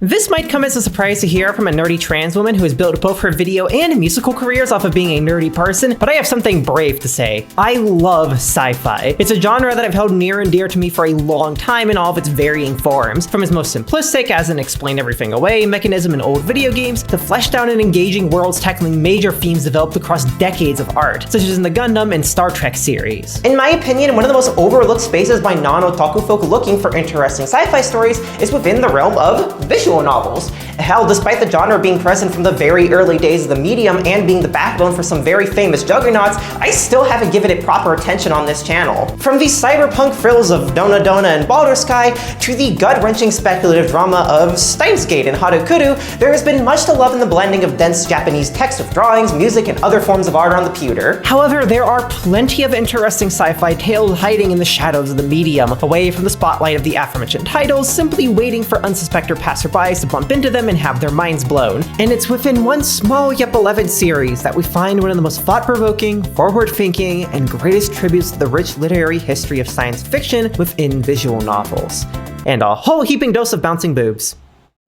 This might come as a surprise to hear from a nerdy trans woman who has built both her video and musical careers off of being a nerdy person, but I have something brave to say. I love sci-fi. It's a genre that I've held near and dear to me for a long time in all of its varying forms, from its most simplistic, as in explain everything away mechanism in old video games, to fleshed out and engaging worlds tackling major themes developed across decades of art, such as in the Gundam and Star Trek series. In my opinion, one of the most overlooked spaces by non-otaku folk looking for interesting sci-fi stories is within the realm of visual novels. Hell, despite the genre being present from the very early days of the medium and being the backbone for some very famous juggernauts, I still haven't given it proper attention on this channel. From the cyberpunk thrills of Dona Dona and Baldur's Sky, to the gut-wrenching speculative drama of Steins Gate and Harukuru, there has been much to love in the blending of dense Japanese text with drawings, music, and other forms of art on the pewter. However, there are plenty of interesting sci-fi tales hiding in the shadows of the medium, away from the spotlight of the aforementioned titles, simply waiting for unsuspecting passersby to bump into them and have their minds blown. And it's within one small yet beloved series that we find one of the most thought-provoking, forward-thinking, and greatest tributes to the rich literary history of science fiction within visual novels. And a whole heaping dose of bouncing boobs.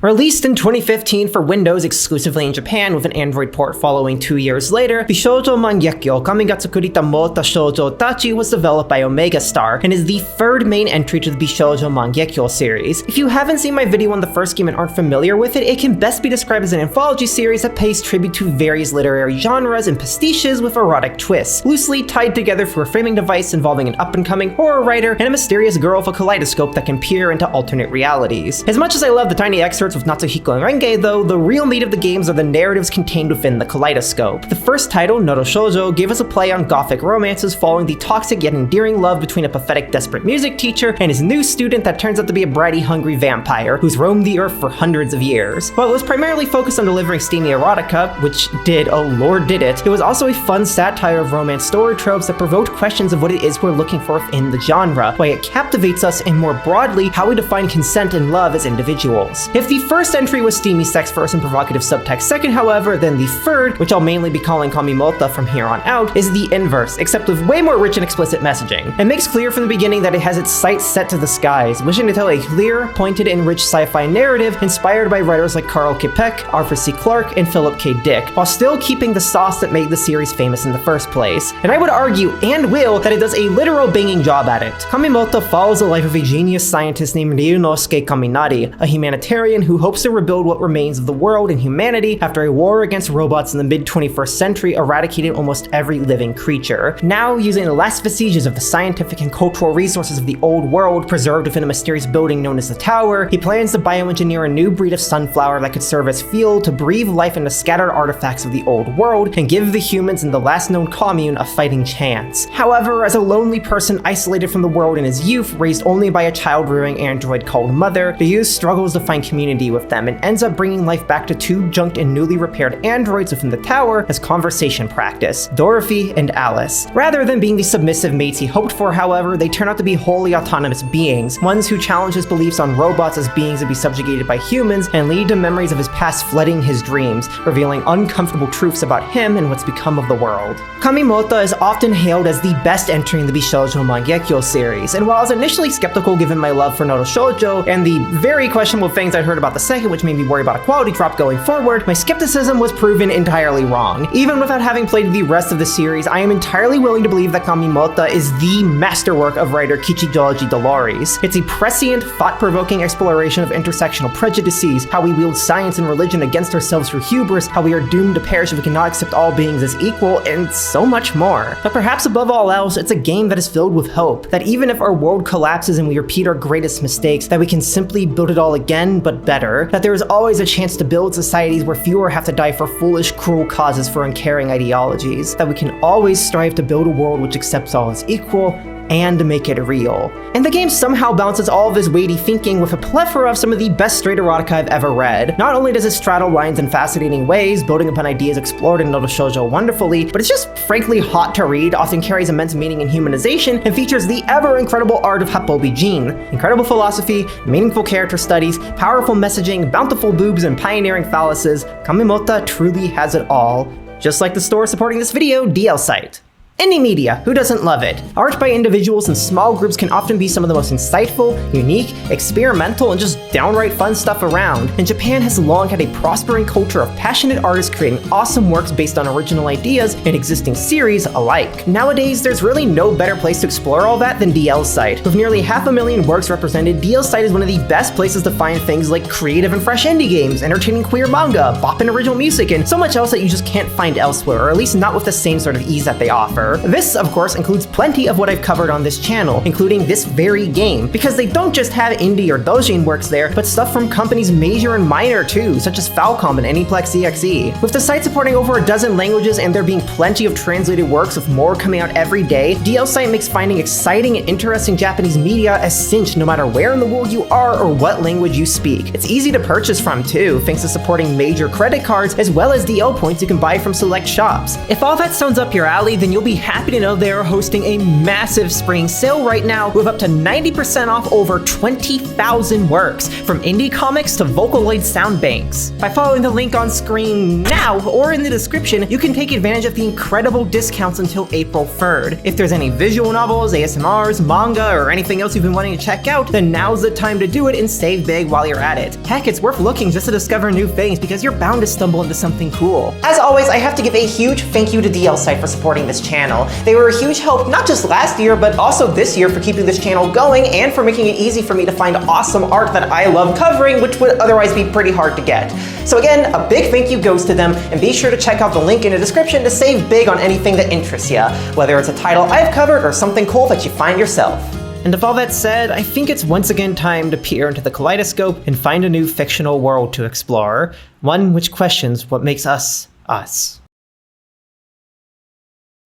Released in 2015 for Windows exclusively in Japan with an Android port following 2 years later, Bishoujo Mangekyo Kamigatsukurita Mota Shoujo-tachi was developed by Omega Star and is the third main entry to the Bishoujo Mangekyo series. If you haven't seen my video on the first game and aren't familiar with it, it can best be described as an anthology series that pays tribute to various literary genres and pastiches with erotic twists, loosely tied together through a framing device involving an up-and-coming horror writer and a mysterious girl with a kaleidoscope that can peer into alternate realities. As much as I love the tiny excerpts with Natsuhiko and Renge, though, the real meat of the games are the narratives contained within the kaleidoscope. The first title, Noro Shoujo, gave us a play on gothic romances following the toxic yet endearing love between a pathetic desperate music teacher and his new student that turns out to be a bratty hungry vampire who's roamed the earth for hundreds of years. While it was primarily focused on delivering steamy erotica, which did, oh lord did it was also a fun satire of romance story tropes that provoked questions of what it is we're looking for within the genre, why it captivates us, and more broadly, how we define consent and love as individuals. If the first entry was steamy sex first and provocative subtext second, however, then the third, which I'll mainly be calling Kamimota from here on out, is the inverse, except with way more rich and explicit messaging. It makes clear from the beginning that it has its sights set to the skies, wishing to tell a clear, pointed, and rich sci-fi narrative inspired by writers like Karl Kipek, Arthur C. Clarke, and Philip K. Dick, while still keeping the sauce that made the series famous in the first place. And I would argue, and will, that it does a literal banging job at it. Kamimota follows the life of a genius scientist named Ryunosuke Kaminari, a humanitarian who hopes to rebuild what remains of the world and humanity after a war against robots in the mid-21st century eradicated almost every living creature. Now, using the last vestiges of the scientific and cultural resources of the old world preserved within a mysterious building known as the Tower, he plans to bioengineer a new breed of sunflower that could serve as fuel to breathe life into scattered artifacts of the old world and give the humans in the last known commune a fighting chance. However, as a lonely person isolated from the world in his youth, raised only by a child-rearing android called Mother, the youth struggles to find community with them and ends up bringing life back to two junked and newly repaired androids within the tower as conversation practice, Dorothy and Alice. Rather than being the submissive mates he hoped for, however, they turn out to be wholly autonomous beings, ones who challenge his beliefs on robots as beings to be subjugated by humans and lead to memories of his past flooding his dreams, revealing uncomfortable truths about him and what's become of the world. Kamimota is often hailed as the best entry in the Bishoujo Mangekyo series, and while I was initially skeptical given my love for Noro Shoujo and the very questionable things I'd heard about the second which made me worry about a quality drop going forward, my skepticism was proven entirely wrong. Even without having played the rest of the series, I am entirely willing to believe that Kamimota is the masterwork of writer Kichijoji Dolores. It's a prescient, thought-provoking exploration of intersectional prejudices, how we wield science and religion against ourselves through hubris, how we are doomed to perish if we cannot accept all beings as equal, and so much more. But perhaps above all else, it's a game that is filled with hope, that even if our world collapses and we repeat our greatest mistakes, that we can simply build it all again, but better, that there is always a chance to build societies where fewer have to die for foolish, cruel causes for uncaring ideologies, that we can always strive to build a world which accepts all as equal, and make it real. And the game somehow balances all of this weighty thinking with a plethora of some of the best straight erotica I've ever read. Not only does it straddle lines in fascinating ways, building upon ideas explored in Noro Shoujo wonderfully, but it's just frankly hot to read, often carries immense meaning and humanization, and features the ever-incredible art of Happobi Jin. Incredible philosophy, meaningful character studies, powerful messaging, bountiful boobs, and pioneering phalluses, Kamimota truly has it all. Just like the store supporting this video, DL Site. Indie media, who doesn't love it? Art by individuals and small groups can often be some of the most insightful, unique, experimental, and just downright fun stuff around, and Japan has long had a prospering culture of passionate artists creating awesome works based on original ideas and existing series alike. Nowadays, there's really no better place to explore all that than DL's site. With nearly 500,000 works represented, DL's site is one of the best places to find things like creative and fresh indie games, entertaining queer manga, boppin' original music, and so much else that you just can't find elsewhere, or at least not with the same sort of ease that they offer. This, of course, includes plenty of what I've covered on this channel, including this very game, because they don't just have indie or doujin works there, but stuff from companies major and minor too, such as Falcom and Aniplex EXE. With the site supporting over a dozen languages and there being plenty of translated works with more coming out every day, DL's site makes finding exciting and interesting Japanese media a cinch no matter where in the world you are or what language you speak. It's easy to purchase from too, thanks to supporting major credit cards as well as DL points you can buy from select shops. If all that sounds up your alley, then you'll be happy to know they are hosting a massive spring sale right now with up to 90% off over 20,000 works, from indie comics to Vocaloid sound banks. By following the link on screen now or in the description, you can take advantage of the incredible discounts until April 3rd. If there's any visual novels, ASMRs, manga, or anything else you've been wanting to check out, then now's the time to do it and save big while you're at it. Heck, it's worth looking just to discover new things because you're bound to stumble into something cool. As always, I have to give a huge thank you to DL's site for supporting this channel. They were a huge help not just last year, but also this year for keeping this channel going and for making it easy for me to find awesome art that I love covering, which would otherwise be pretty hard to get. So again, a big thank you goes to them, and be sure to check out the link in the description to save big on anything that interests you, whether it's a title I've covered or something cool that you find yourself. And with all that said, I think it's once again time to peer into the kaleidoscope and find a new fictional world to explore, one which questions what makes us, us.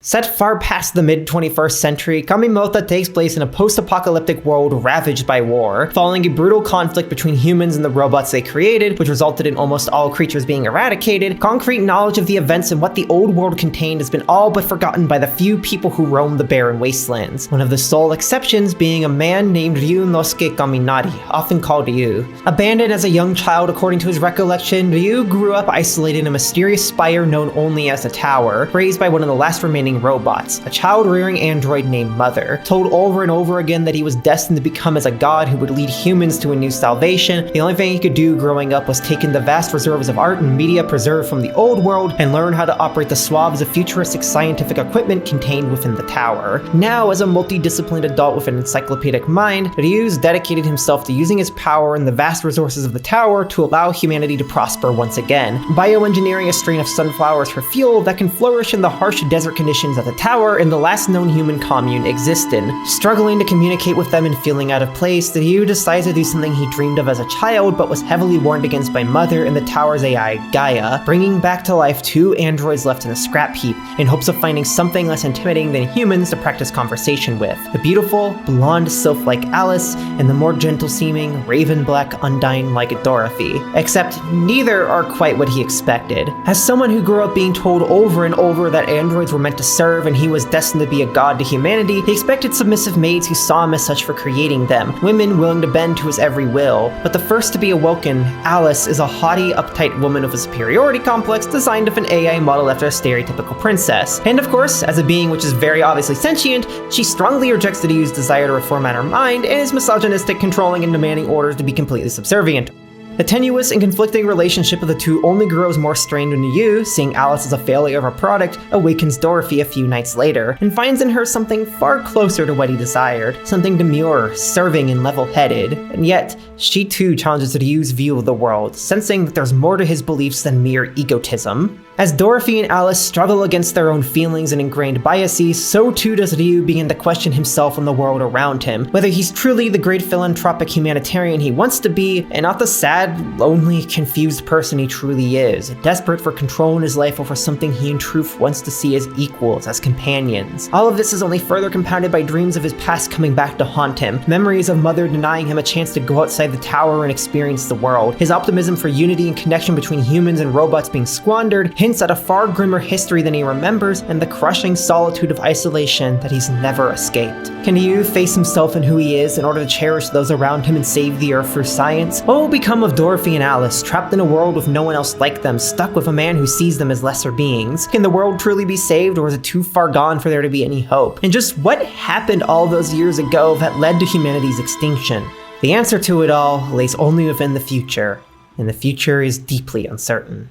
Set far past the mid-21st century, Kamimota takes place in a post-apocalyptic world ravaged by war, following a brutal conflict between humans and the robots they created, which resulted in almost all creatures being eradicated. Concrete knowledge of the events and what the old world contained has been all but forgotten by the few people who roam the barren wastelands, one of the sole exceptions being a man named Ryunosuke Kaminari, often called Ryu. Abandoned as a young child according to his recollection, Ryu grew up isolated in a mysterious spire known only as the Tower, raised by one of the last remaining robots, a child-rearing android named Mother. Told over and over again that he was destined to become as a god who would lead humans to a new salvation, the only thing he could do growing up was take in the vast reserves of art and media preserved from the old world and learn how to operate the swathes of futuristic scientific equipment contained within the tower. Now, as a multidisciplined adult with an encyclopedic mind, Ryu's dedicated himself to using his power and the vast resources of the tower to allow humanity to prosper once again, bioengineering a strain of sunflowers for fuel that can flourish in the harsh desert conditions of the tower and the last known human commune exist in. Struggling to communicate with them and feeling out of place, Ryu decides to do something he dreamed of as a child but was heavily warned against by Mother and the tower's AI, Gaia, bringing back to life two androids left in a scrap heap in hopes of finding something less intimidating than humans to practice conversation with. The beautiful, blonde sylph-like Alice and the more gentle-seeming, raven-black Undyne-like Dorothy. Except neither are quite what he expected. As someone who grew up being told over and over that androids were meant to serve and he was destined to be a god to humanity, he expected submissive maids who saw him as such for creating them, women willing to bend to his every will. But the first to be awoken, Alice is a haughty, uptight woman with a superiority complex designed of an AI model after a stereotypical princess. And of course, as a being which is very obviously sentient, she strongly rejects the Ryu's desire to reform her mind and is misogynistic, controlling and demanding orders to be completely subservient. The tenuous and conflicting relationship of the two only grows more strained when Ryu, seeing Alice as a failure of her product, awakens Dorothy a few nights later, and finds in her something far closer to what he desired, something demure, serving, and level-headed. And yet, she too challenges Ryu's view of the world, sensing that there's more to his beliefs than mere egotism. As Dorothy and Alice struggle against their own feelings and ingrained biases, so too does Ryu begin to question himself and the world around him, whether he's truly the great philanthropic humanitarian he wants to be, and not the sad, lonely, confused person he truly is, desperate for control in his life over something he in truth wants to see as equals, as companions. All of this is only further compounded by dreams of his past coming back to haunt him, memories of Mother denying him a chance to go outside the tower and experience the world, his optimism for unity and connection between humans and robots being squandered, hints at a far grimmer history than he remembers, and the crushing solitude of isolation that he's never escaped. Can Ryu face himself and who he is in order to cherish those around him and save the Earth through science? What will become of Dorothy and Alice, trapped in a world with no one else like them, stuck with a man who sees them as lesser beings? Can the world truly be saved, or is it too far gone for there to be any hope? And just what happened all those years ago that led to humanity's extinction? The answer to it all lays only within the future, and the future is deeply uncertain.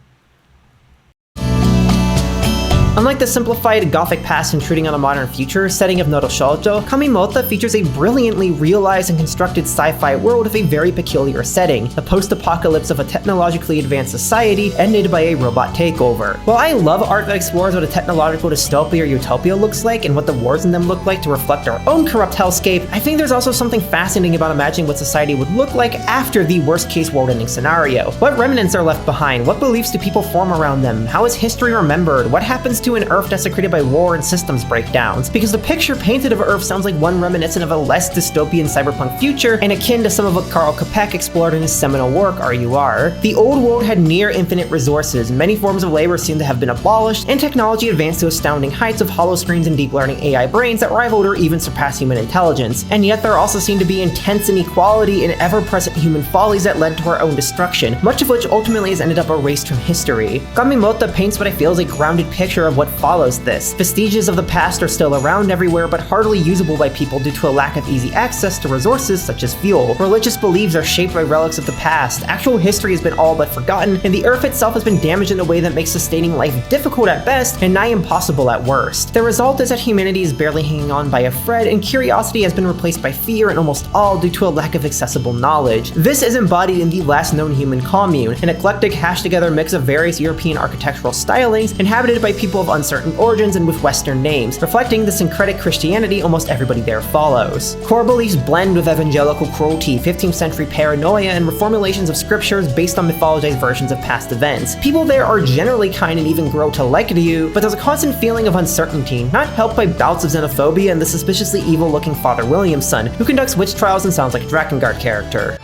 Unlike the simplified gothic past intruding on a modern future setting of Noto Shoujo, Kamimota features a brilliantly realized and constructed sci-fi world with a very peculiar setting, the post-apocalypse of a technologically advanced society ended by a robot takeover. While I love art that explores what a technological dystopia or utopia looks like and what the wars in them look like to reflect our own corrupt hellscape, I think there's also something fascinating about imagining what society would look like after the worst-case world-ending scenario. What remnants are left behind? What beliefs do people form around them? How is history remembered? What happens to an Earth desecrated by war and systems breakdowns? Because the picture painted of Earth sounds like one reminiscent of a less dystopian cyberpunk future and akin to some of what Karl Capek explored in his seminal work, RUR. The old world had near infinite resources, many forms of labor seemed to have been abolished, and technology advanced to astounding heights of hollow screens and deep learning AI brains that rivaled or even surpassed human intelligence. And yet there also seemed to be intense inequality and ever-present human follies that led to our own destruction, much of which ultimately has ended up erased from history. Kamimota paints what I feel is a grounded picture of what follows this. Vestiges of the past are still around everywhere, but hardly usable by people due to a lack of easy access to resources such as fuel. Religious beliefs are shaped by relics of the past, actual history has been all but forgotten, and the Earth itself has been damaged in a way that makes sustaining life difficult at best and nigh impossible at worst. The result is that humanity is barely hanging on by a thread, and curiosity has been replaced by fear and almost all due to a lack of accessible knowledge. This is embodied in the last known human commune, an eclectic hashed-together mix of various European architectural stylings inhabited by people of uncertain origins and with Western names, reflecting the syncretic Christianity almost everybody there follows. Core beliefs blend with evangelical cruelty, 15th century paranoia, and reformulations of scriptures based on mythologized versions of past events. People there are generally kind and even grow to like you, but there's a constant feeling of uncertainty, not helped by bouts of xenophobia and the suspiciously evil-looking Father Williamson, who conducts witch trials and sounds like a Drakengard character.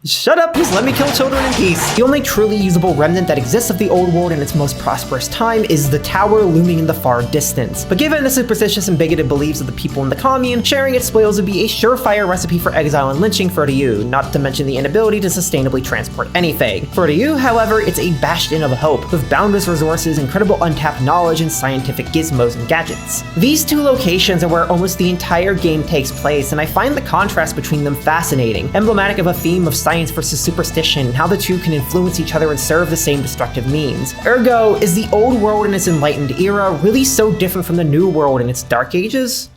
Shut up, just let me kill children in peace. The only truly usable remnant that exists of the old world in its most prosperous time is the tower looming in the far distance. But given the superstitious and bigoted beliefs of the people in the commune, sharing its spoils would be a surefire recipe for exile and lynching for Ryu, not to mention the inability to sustainably transport anything. For Ryu, however, it's a bastion of hope, with boundless resources, incredible untapped knowledge, and scientific gizmos and gadgets. These two locations are where almost the entire game takes place, and I find the contrast between them fascinating, emblematic of a theme of science versus superstition, and how the two can influence each other and serve the same destructive means. Ergo, is the old world in its enlightened era really so different from the new world in its dark ages?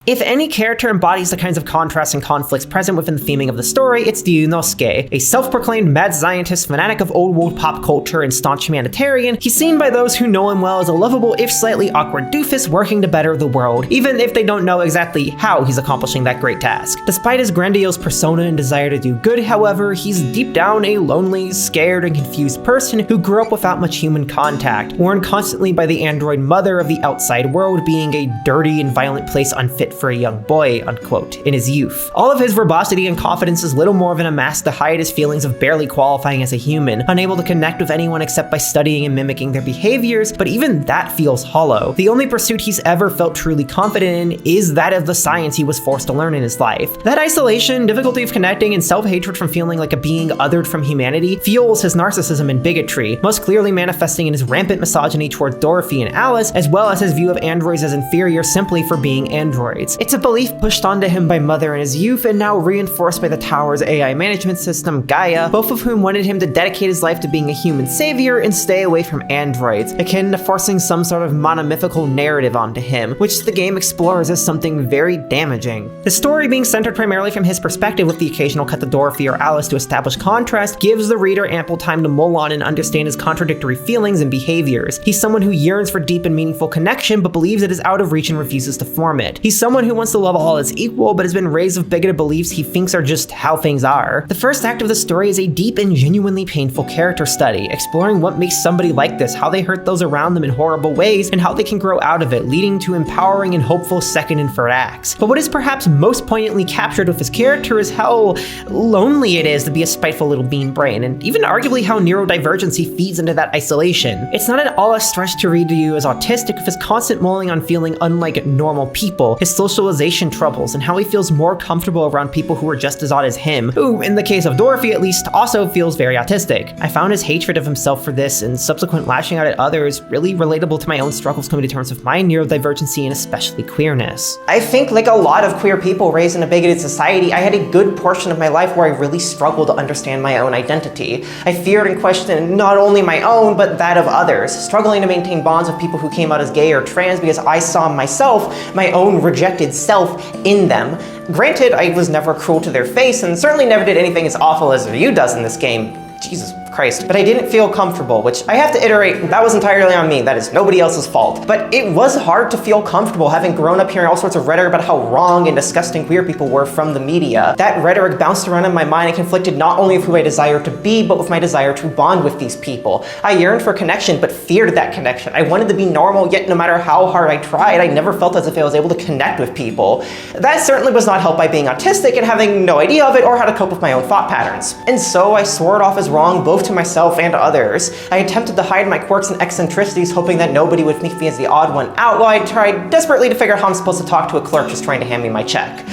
If any character embodies the kinds of contrasts and conflicts present within the theming of the story, it's Ryunosuke, a self-proclaimed mad scientist, fanatic of old-world pop culture, and staunch humanitarian. He's seen by those who know him well as a lovable, if slightly awkward doofus working to better the world, even if they don't know exactly how he's accomplishing that great task. Despite his grandiose persona and desire to do good, however, he's deep down a lonely, scared, and confused person who grew up without much human contact, warned constantly by the android mother of the outside world being a dirty and violent place unfit for a young boy, unquote, in his youth. All of his verbosity and confidence is little more than a mask to hide his feelings of barely qualifying as a human, unable to connect with anyone except by studying and mimicking their behaviors, but even that feels hollow. The only pursuit he's ever felt truly confident in is that of the science he was forced to learn in his life. That isolation, difficulty of connecting, and self-hatred from feeling like a being othered from humanity fuels his narcissism and bigotry, most clearly manifesting in his rampant misogyny toward Dorothy and Alice, as well as his view of androids as inferior simply for being androids. It's a belief pushed onto him by Mother in his youth and now reinforced by the tower's AI management system, Gaia, both of whom wanted him to dedicate his life to being a human savior and stay away from androids, akin to forcing some sort of monomythical narrative onto him, which the game explores as something very damaging. The story being centered primarily from his perspective with the occasional cut to Dorothy or Alice to establish contrast gives the reader ample time to mull on and understand his contradictory feelings and behaviors. He's someone who yearns for deep and meaningful connection but believes it is out of reach and refuses to form it. He's someone who wants to love all as equal, but has been raised with bigoted beliefs he thinks are just how things are. The first act of the story is a deep and genuinely painful character study, exploring what makes somebody like this, how they hurt those around them in horrible ways, and how they can grow out of it, leading to empowering and hopeful second and third acts. But what is perhaps most poignantly captured with his character is how lonely it is to be a spiteful little bean brain, and even arguably how neurodivergency feeds into that isolation. It's not at all a stretch to read to you as autistic with his constant mulling on feeling unlike normal people, his socialization troubles and how he feels more comfortable around people who are just as odd as him, who, in the case of Dorothy at least, also feels very autistic. I found his hatred of himself for this and subsequent lashing out at others really relatable to my own struggles coming to terms with my neurodivergency and especially queerness. I think, like a lot of queer people raised in a bigoted society, I had a good portion of my life where I really struggled to understand my own identity. I feared and questioned not only my own, but that of others, struggling to maintain bonds with people who came out as gay or trans because I saw myself, my own rejected self, in them. Granted, I was never cruel to their face and certainly never did anything as awful as Ryu does in this game. Jesus Christ. But I didn't feel comfortable, which I have to iterate, that was entirely on me. That is nobody else's fault. But it was hard to feel comfortable having grown up hearing all sorts of rhetoric about how wrong and disgusting queer people were from the media. That rhetoric bounced around in my mind and conflicted not only with who I desired to be, but with my desire to bond with these people. I yearned for connection, but feared that connection. I wanted to be normal, yet no matter how hard I tried, I never felt as if I was able to connect with people. That certainly was not helped by being autistic and having no idea of it or how to cope with my own thought patterns. And so I swore it off as wrong both to myself and to others. I attempted to hide my quirks and eccentricities, hoping that nobody would think me as the odd one out, while I tried desperately to figure out how I'm supposed to talk to a clerk just trying to hand me my check.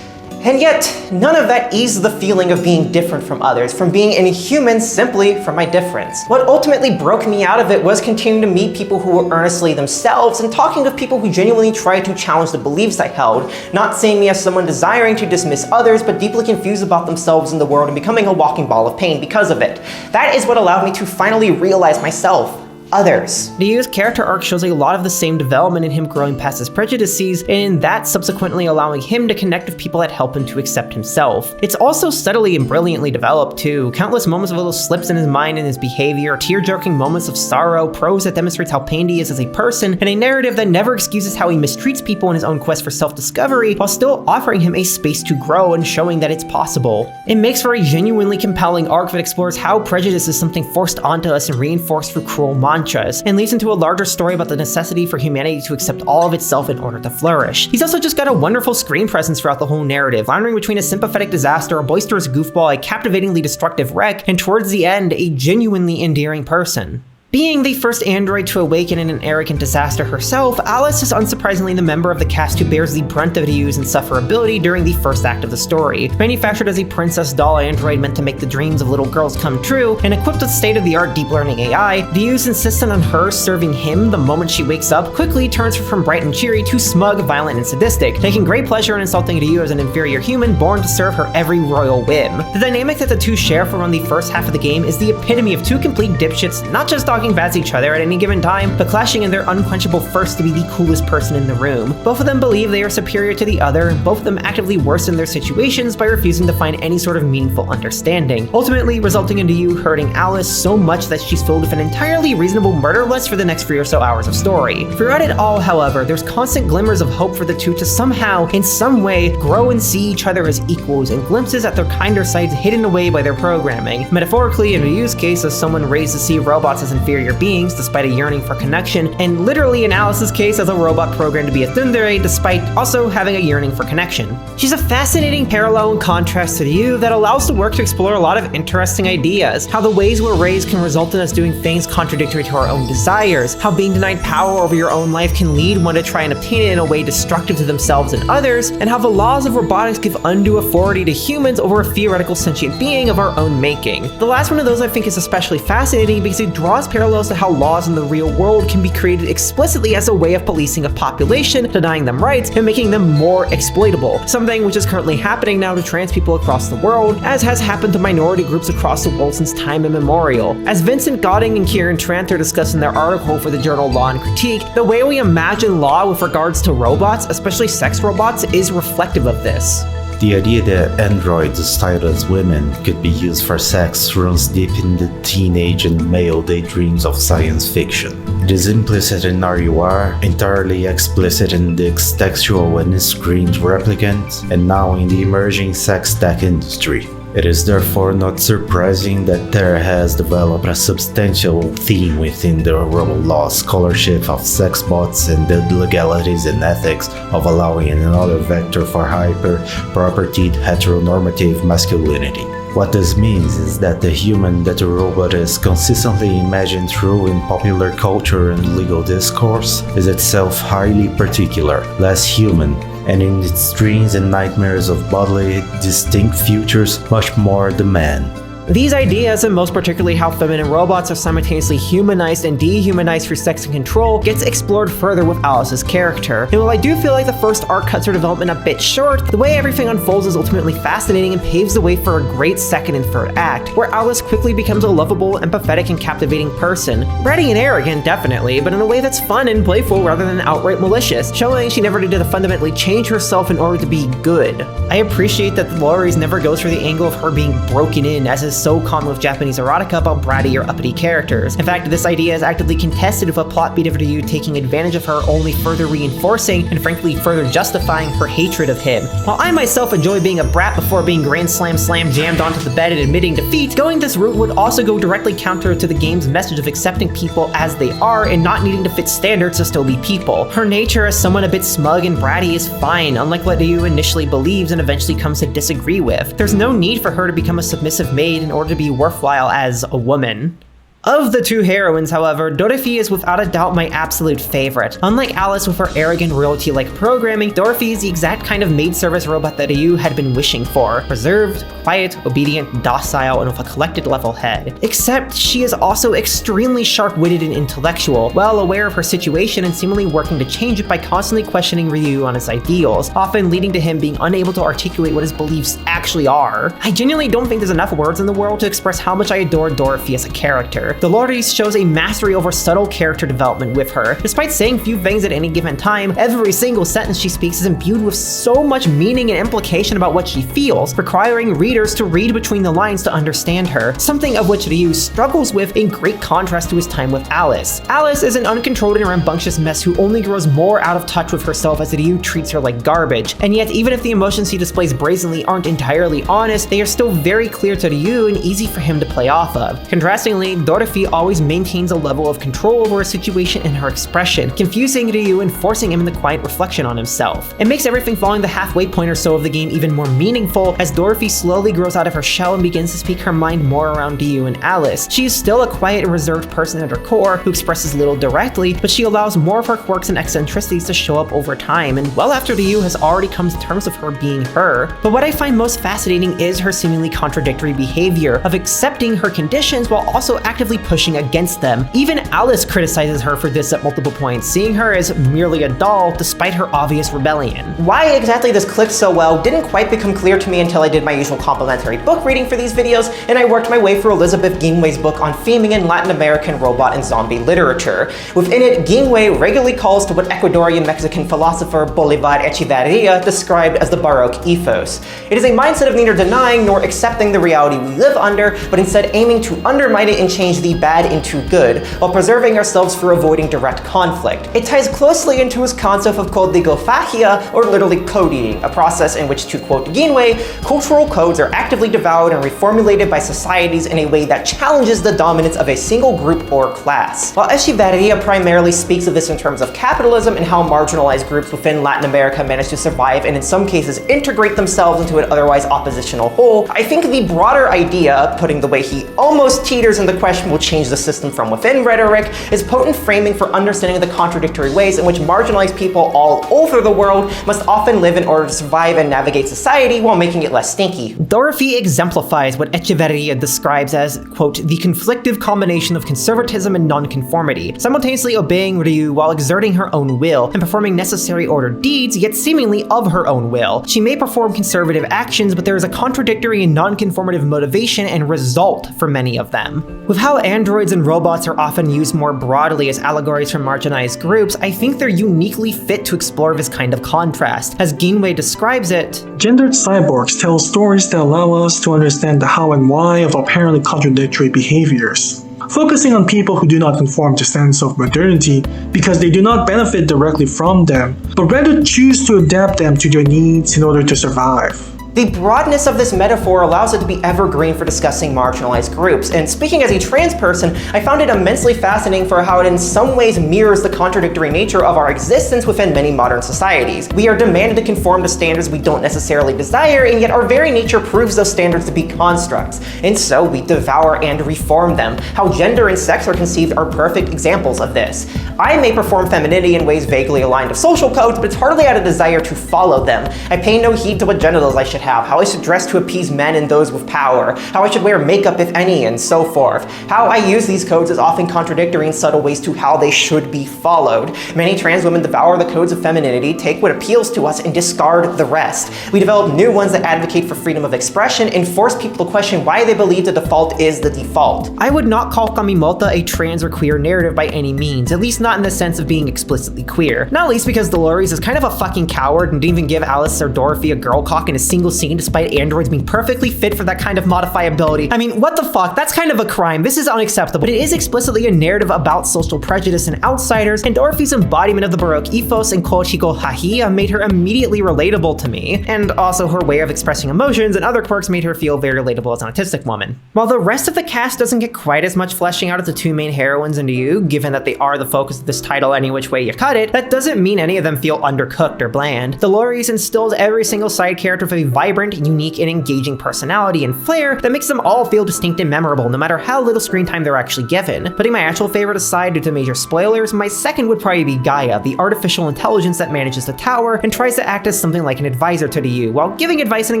And yet, none of that eased the feeling of being different from others, from being inhuman simply from my difference. What ultimately broke me out of it was continuing to meet people who were earnestly themselves and talking with people who genuinely tried to challenge the beliefs I held, not seeing me as someone desiring to dismiss others, but deeply confused about themselves and the world and becoming a walking ball of pain because of it. That is what allowed me to finally realize myself. Others. Ryu's character arc shows a lot of the same development in him growing past his prejudices, and that subsequently allowing him to connect with people that help him to accept himself. It's also subtly and brilliantly developed too. Countless moments of little slips in his mind and his behavior, tear-jerking moments of sorrow, prose that demonstrates how pained he is as a person, and a narrative that never excuses how he mistreats people in his own quest for self-discovery, while still offering him a space to grow and showing that it's possible. It makes for a genuinely compelling arc that explores how prejudice is something forced onto us and reinforced through cruel mantras, and leads into a larger story about the necessity for humanity to accept all of itself in order to flourish. He's also just got a wonderful screen presence throughout the whole narrative, floundering between a sympathetic disaster, a boisterous goofball, a captivatingly destructive wreck, and towards the end, a genuinely endearing person. Being the first android to awaken in an arrogant disaster herself, Alice is unsurprisingly the member of the cast who bears the brunt of Ryu's insufferability during the first act of the story. Manufactured as a princess doll android meant to make the dreams of little girls come true, and equipped with state-of-the-art deep learning AI, Ryu's insistence on her serving him the moment she wakes up quickly turns her from bright and cheery to smug, violent, and sadistic, taking great pleasure in insulting Ryu as an inferior human born to serve her every royal whim. The dynamic that the two share for around the first half of the game is the epitome of two complete dipshits, not just talking bad to each other at any given time, but clashing in their unquenchable thirst to be the coolest person in the room. Both of them believe they are superior to the other, and both of them actively worsen their situations by refusing to find any sort of meaningful understanding, ultimately resulting in Ryu hurting Alice so much that she's filled with an entirely reasonable murder list for the next 3 or so hours of story. Throughout it all, however, there's constant glimmers of hope for the two to somehow, in some way, grow and see each other as equals, and glimpses at their kinder sides hidden away by their programming. Metaphorically, in Ryu's case, as someone raised to see robots as inferior beings despite a yearning for connection, and literally in Alice's case as a robot programmed to be a tsundere despite also having a yearning for connection. She's a fascinating parallel and contrast to Ryu that allows the work to explore a lot of interesting ideas, how the ways we're raised can result in us doing things contradictory to our own desires, how being denied power over your own life can lead one to try and obtain it in a way destructive to themselves and others, and how the laws of robotics give undue authority to humans over a theoretical sentient being of our own making. The last one of those I think is especially fascinating because it draws parallels to how laws in the real world can be created explicitly as a way of policing a population, denying them rights, and making them more exploitable, something which is currently happening now to trans people across the world, as has happened to minority groups across the world since time immemorial. As Vincent Godding and Kieran Tranter discuss in their article for the journal Law and Critique, the way we imagine law with regards to robots, especially sex robots, is reflective of this. The idea that androids styled as women could be used for sex runs deep in the teenage and male daydreams of science fiction. It is implicit in RUR, entirely explicit in the textual and screened replicant, and now in the emerging sex tech industry. It is therefore not surprising that there has developed a substantial theme within the robot law scholarship of sex bots and the legalities and ethics of allowing another vector for hyper-propertied heteronormative masculinity. What this means is that the human that a robot is consistently imagined through in popular culture and legal discourse is itself highly particular, less human, and in its dreams and nightmares of bodily distinct futures, much more the man. These ideas, and most particularly how feminine robots are simultaneously humanized and dehumanized through sex and control, gets explored further with Alice's character. And while I do feel like the first arc cuts her development a bit short, the way everything unfolds is ultimately fascinating and paves the way for a great second and third act, where Alice quickly becomes a lovable, empathetic, and captivating person. Bratty and arrogant, definitely, but in a way that's fun and playful rather than outright malicious, showing she never needed to fundamentally change herself in order to be good. I appreciate that Doree never goes for the angle of her being broken in, as is so common with Japanese erotica about bratty or uppity characters. In fact, this idea is actively contested with a plot beat of Ryu taking advantage of her, only further reinforcing and frankly further justifying her hatred of him. While I myself enjoy being a brat before being grand slam jammed onto the bed and admitting defeat, going this route would also go directly counter to the game's message of accepting people as they are and not needing to fit standards to still be people. Her nature as someone a bit smug and bratty is fine, unlike what Ryu initially believes and eventually comes to disagree with. There's no need for her to become a submissive maid in order to be worthwhile as a woman. Of the two heroines, however, Doree is without a doubt my absolute favorite. Unlike Alice with her arrogant royalty-like programming, Doree is the exact kind of maid service robot that Ryu had been wishing for. Reserved, quiet, obedient, docile, and with a collected level head. Except she is also extremely sharp-witted and intellectual, well aware of her situation and seemingly working to change it by constantly questioning Ryu on his ideals, often leading to him being unable to articulate what his beliefs actually are. I genuinely don't think there's enough words in the world to express how much I adore Doree as a character. Doree shows a mastery over subtle character development with her. Despite saying few things at any given time, every single sentence she speaks is imbued with so much meaning and implication about what she feels, requiring readers to read between the lines to understand her, something of which Ryu struggles with in great contrast to his time with Alice. Alice is an uncontrolled and rambunctious mess who only grows more out of touch with herself as Ryu treats her like garbage, and yet even if the emotions he displays brazenly aren't entirely honest, they are still very clear to Ryu and easy for him to play off of. Contrastingly, Doree always maintains a level of control over a situation in her expression, confusing Ryu and forcing him in the quiet reflection on himself. It makes everything following the halfway point or so of the game even more meaningful as Doree slowly grows out of her shell and begins to speak her mind more around Ryu and Alice. She is still a quiet and reserved person at her core who expresses little directly, but she allows more of her quirks and eccentricities to show up over time and well after Ryu has already come to terms with her being her. But what I find most fascinating is her seemingly contradictory behavior of accepting her conditions while also actively pushing against them. Even Alice criticizes her for this at multiple points, seeing her as merely a doll despite her obvious rebellion. Why exactly this clicked so well didn't quite become clear to me until I did my usual complimentary book reading for these videos, and I worked my way through Elizabeth Guinway's book on theming in Latin American robot and zombie literature. Within it, Guinway regularly calls to what Ecuadorian Mexican philosopher Bolivar Echeverria described as the Baroque ethos. It is a mindset of neither denying nor accepting the reality we live under, but instead aiming to undermine it and change the bad into good, while preserving ourselves through avoiding direct conflict. It ties closely into his concept of codigophagia, or literally code eating, a process in which, to quote Guinway, cultural codes are actively devoured and reformulated by societies in a way that challenges the dominance of a single group or class. While Echeverria primarily speaks of this in terms of capitalism and how marginalized groups within Latin America manage to survive and in some cases integrate themselves into an otherwise oppositional whole, I think the broader idea, putting the way he almost teeters in the question will change the system from within rhetoric, is potent framing for understanding the contradictory ways in which marginalized people all over the world must often live in order to survive and navigate society while making it less stinky. Doree exemplifies what Echeverria describes as, quote, the conflictive combination of conservatism and nonconformity, simultaneously obeying Ryu while exerting her own will and performing necessary ordered deeds, yet seemingly of her own will. She may perform conservative actions, but there is a contradictory and nonconformative motivation and result for many of them. With how androids and robots are often used more broadly as allegories for marginalized groups, I think they're uniquely fit to explore this kind of contrast. As Guinway describes it, gendered cyborgs tell stories that allow us to understand the how and why of apparently contradictory behaviors, focusing on people who do not conform to sense of modernity because they do not benefit directly from them, but rather choose to adapt them to their needs in order to survive. The broadness of this metaphor allows it to be evergreen for discussing marginalized groups, and speaking as a trans person, I found it immensely fascinating for how it in some ways mirrors the contradictory nature of our existence within many modern societies. We are demanded to conform to standards we don't necessarily desire, and yet our very nature proves those standards to be constructs, and so we devour and reform them. How gender and sex are conceived are perfect examples of this. I may perform femininity in ways vaguely aligned to social codes, but it's hardly out of desire to follow them. I pay no heed to what genitals I should have, how I should dress to appease men and those with power, how I should wear makeup if any, and so forth. How I use these codes is often contradictory in subtle ways to how they should be followed. Many trans women devour the codes of femininity, take what appeals to us, and discard the rest. We develop new ones that advocate for freedom of expression and force people to question why they believe the default is the default. I would not call Kamimota a trans or queer narrative by any means, at least not in the sense of being explicitly queer. Not least because Doree is kind of a fucking coward and didn't even give Alice or Dorothy a girl cock in a single scene despite androids being perfectly fit for that kind of modifiability. I mean, what the fuck? That's kind of a crime. This is unacceptable. But it is explicitly a narrative about social prejudice and outsiders, and Dorothy's embodiment of the Baroque ethos and Kochiko Hahia made her immediately relatable to me, and also her way of expressing emotions and other quirks made her feel very relatable as an autistic woman. While the rest of the cast doesn't get quite as much fleshing out as the two main heroines into you, given that they are the focus of this title any which way you cut it, that doesn't mean any of them feel undercooked or bland. Doree instills every single side character with a vibrant, unique, and engaging personality and flair that makes them all feel distinct and memorable no matter how little screen time they're actually given. Putting my actual favorite aside due to major spoilers, my second would probably be Gaia, the artificial intelligence that manages the tower and tries to act as something like an advisor to the U, while giving advice and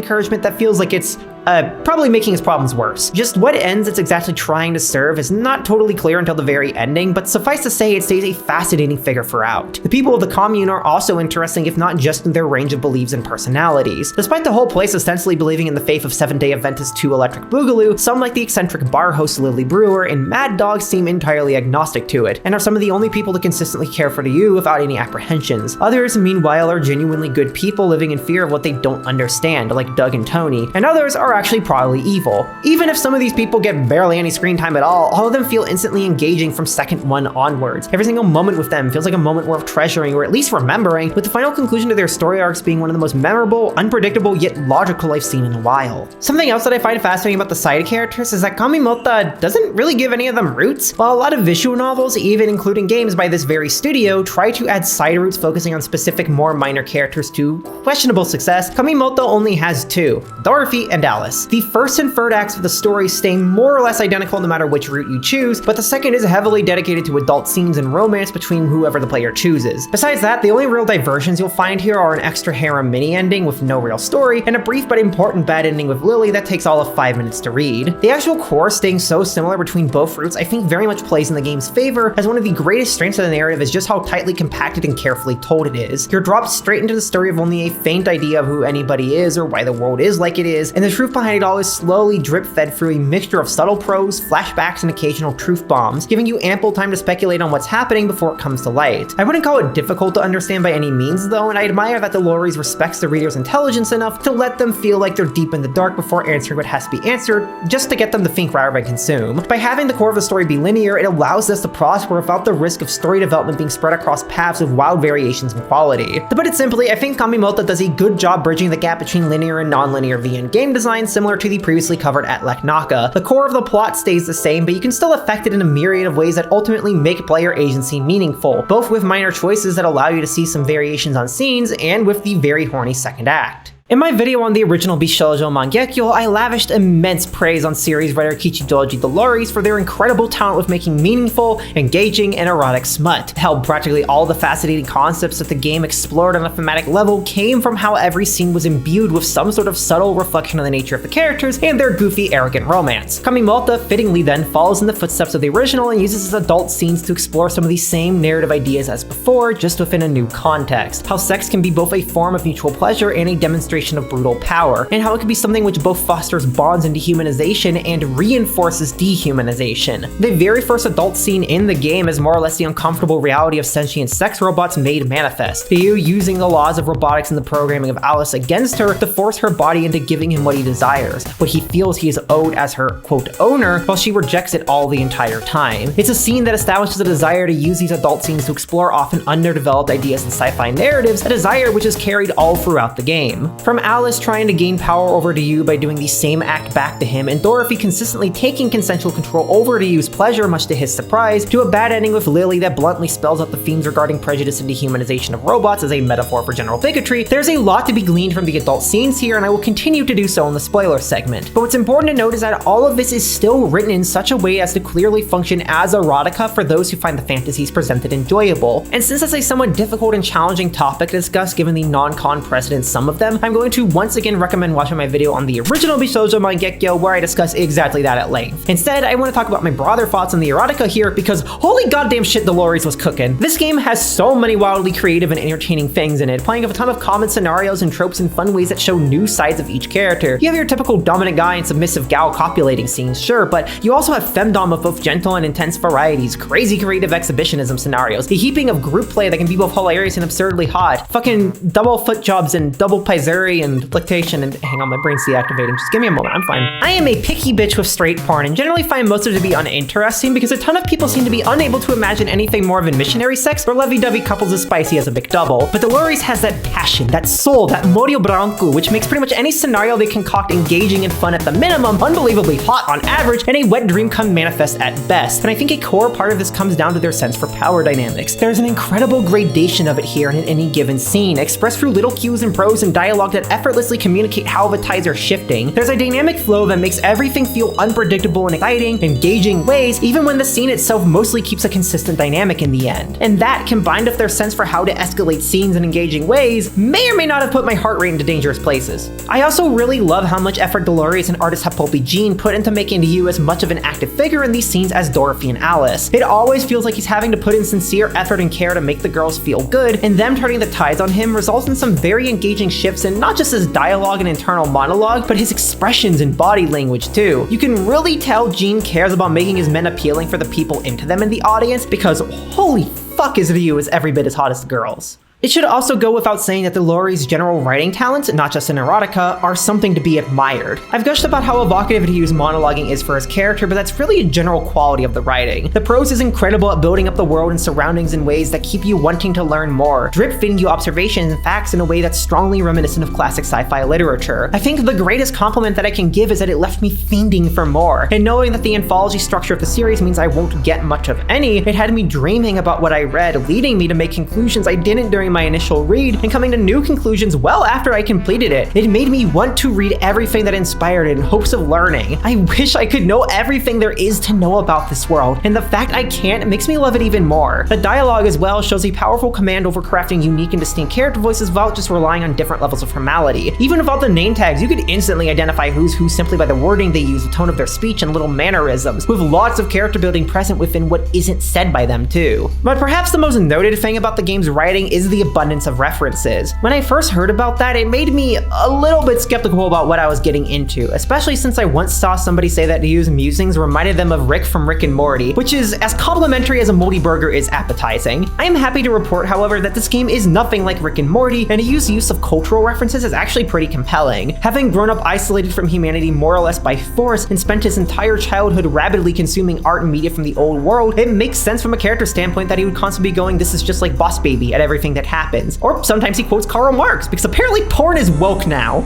encouragement that feels like it's probably making his problems worse. Just what ends it's exactly trying to serve is not totally clear until the very ending, but suffice to say it stays a fascinating figure throughout. The people of the commune are also interesting, if not just in their range of beliefs and personalities. Despite the whole place ostensibly believing in the faith of Seventh-day Adventist 2 Electric Boogaloo, some like the eccentric bar host Lily Brewer and Mad Dog seem entirely agnostic to it, and are some of the only people to consistently care for the U without any apprehensions. Others, meanwhile, are genuinely good people living in fear of what they don't understand, like Doug and Tony, and others are actually probably evil. Even if some of these people get barely any screen time at all of them feel instantly engaging from second one onwards. Every single moment with them feels like a moment worth treasuring or at least remembering, with the final conclusion to their story arcs being one of the most memorable, unpredictable, yet logical I've seen in a while. Something else that I find fascinating about the side characters is that Kamimota doesn't really give any of them roots. While a lot of visual novels, even including games by this very studio, try to add side roots focusing on specific more minor characters to questionable success, Kamimota only has two, Dorothy and Alice. The first and third acts of the story stay more or less identical no matter which route you choose, but the second is heavily dedicated to adult scenes and romance between whoever the player chooses. Besides that, the only real diversions you'll find here are an extra harem mini ending with no real story, and a brief but important bad ending with Lily that takes all of 5 minutes to read. The actual core staying so similar between both routes I think very much plays in the game's favor, as one of the greatest strengths of the narrative is just how tightly compacted and carefully told it is. You're dropped straight into the story of only a faint idea of who anybody is or why the world is like it is, and the truth behind it all is slowly drip-fed through a mixture of subtle prose, flashbacks, and occasional truth bombs, giving you ample time to speculate on what's happening before it comes to light. I wouldn't call it difficult to understand by any means though, and I admire that Doree respects the reader's intelligence enough to let them feel like they're deep in the dark before answering what has to be answered, just to get them to think rather than consume. By having the core of the story be linear, it allows us to prosper without the risk of story development being spread across paths with wild variations in quality. To put it simply, I think Kamimota does a good job bridging the gap between linear and non-linear VN game design, similar to the previously covered Atlek Naka. The core of the plot stays the same, but you can still affect it in a myriad of ways that ultimately make player agency meaningful, both with minor choices that allow you to see some variations on scenes, and with the very horny second act. In my video on the original Bishoujo Mangekyo, I lavished immense praise on series writer Kichidoji Doree for their incredible talent with making meaningful, engaging, and erotic smut. How practically all the fascinating concepts that the game explored on a thematic level came from how every scene was imbued with some sort of subtle reflection of the nature of the characters and their goofy, arrogant romance. Kamimota fittingly then follows in the footsteps of the original and uses its adult scenes to explore some of the same narrative ideas as before, just within a new context. How sex can be both a form of mutual pleasure and a demonstration of brutal power, and how it can be something which both fosters bonds and dehumanization and reinforces dehumanization. The very first adult scene in the game is more or less the uncomfortable reality of sentient sex robots made manifest. Ryu using the laws of robotics and the programming of Alice against her to force her body into giving him what he desires, what he feels he is owed as her, quote, owner, while she rejects it all the entire time. It's a scene that establishes a desire to use these adult scenes to explore often underdeveloped ideas in sci-fi narratives, a desire which is carried all throughout the game. From Alice trying to gain power over Ryu by doing the same act back to him, and Dorothy consistently taking consensual control over Ryu's pleasure much to his surprise, to a bad ending with Lily that bluntly spells out the themes regarding prejudice and dehumanization of robots as a metaphor for general bigotry, there's a lot to be gleaned from the adult scenes here, and I will continue to do so in the spoiler segment. But what's important to note is that all of this is still written in such a way as to clearly function as erotica for those who find the fantasies presented enjoyable. And since it's a somewhat difficult and challenging topic to discuss given the non-con precedents some of them, I'm going to once again recommend watching my video on the original Bisoujo Mangekyo where I discuss exactly that at length. Instead, I want to talk about my broader thoughts on the erotica here because holy goddamn shit Dolores was cooking. This game has so many wildly creative and entertaining things in it, playing with a ton of common scenarios and tropes in fun ways that show new sides of each character. You have your typical dominant guy and submissive gal copulating scenes, sure, but you also have femdom of both gentle and intense varieties, crazy creative exhibitionism scenarios, a heaping of group play that can be both hilarious and absurdly hot, fucking double foot jobs and double paizuri and lactation and hang on, my brain's deactivating, just give me a moment, I'm fine. I am a picky bitch with straight porn and generally find most of it to be uninteresting because a ton of people seem to be unable to imagine anything more than missionary sex or lovey-dovey couples as spicy as a McDouble. But Dolores has that passion, that soul, that morio branco, which makes pretty much any scenario they concoct engaging and fun at the minimum, unbelievably hot on average, and a wet dream come manifest at best. And I think a core part of this comes down to their sense for power dynamics. There's an incredible gradation of it here in any given scene, expressed through little cues and prose and dialogue that effortlessly communicate how the tides are shifting. There's a dynamic flow that makes everything feel unpredictable in exciting, engaging ways, even when the scene itself mostly keeps a consistent dynamic in the end. And that, combined with their sense for how to escalate scenes in engaging ways, may or may not have put my heart rate into dangerous places. I also really love how much effort Dolores and artist Hapopi Jean put into making Ryu as much of an active figure in these scenes as Dorothy and Alice. It always feels like he's having to put in sincere effort and care to make the girls feel good, and them turning the tides on him results in some very engaging shifts in not just his dialogue and internal monologue, but his expressions and body language too. You can really tell Jean cares about making his men appealing for the people into them in the audience because holy fuck is Ryu is every bit as hot as the girls. It should also go without saying that Dolores' general writing talents, not just in erotica, are something to be admired. I've gushed about how evocative Ryu's monologuing is for his character, but that's really a general quality of the writing. The prose is incredible at building up the world and surroundings in ways that keep you wanting to learn more, drip-feeding you observations and facts in a way that's strongly reminiscent of classic sci-fi literature. I think the greatest compliment that I can give is that it left me fiending for more, and knowing that the anthology structure of the series means I won't get much of any, it had me dreaming about what I read, leading me to make conclusions I didn't during my initial read and coming to new conclusions well after I completed it. It made me want to read everything that inspired it in hopes of learning. I wish I could know everything there is to know about this world, and the fact I can't makes me love it even more. The dialogue as well shows a powerful command over crafting unique and distinct character voices without just relying on different levels of formality. Even without the name tags, you could instantly identify who's who simply by the wording they use, the tone of their speech, and little mannerisms, with lots of character building present within what isn't said by them too. But perhaps the most noted thing about the game's writing is the abundance of references. When I first heard about that, it made me a little bit skeptical about what I was getting into, especially since I once saw somebody say that Ryu's musings reminded them of Rick from Rick and Morty, which is as complimentary as a moldy burger is appetizing. I am happy to report, however, that this game is nothing like Rick and Morty, and Ryu's use of cultural references is actually pretty compelling. Having grown up isolated from humanity more or less by force and spent his entire childhood rapidly consuming art and media from the old world, it makes sense from a character standpoint that he would constantly be going, "This is just like Boss Baby" at everything that happens. Or sometimes he quotes Karl Marx, because apparently porn is woke now.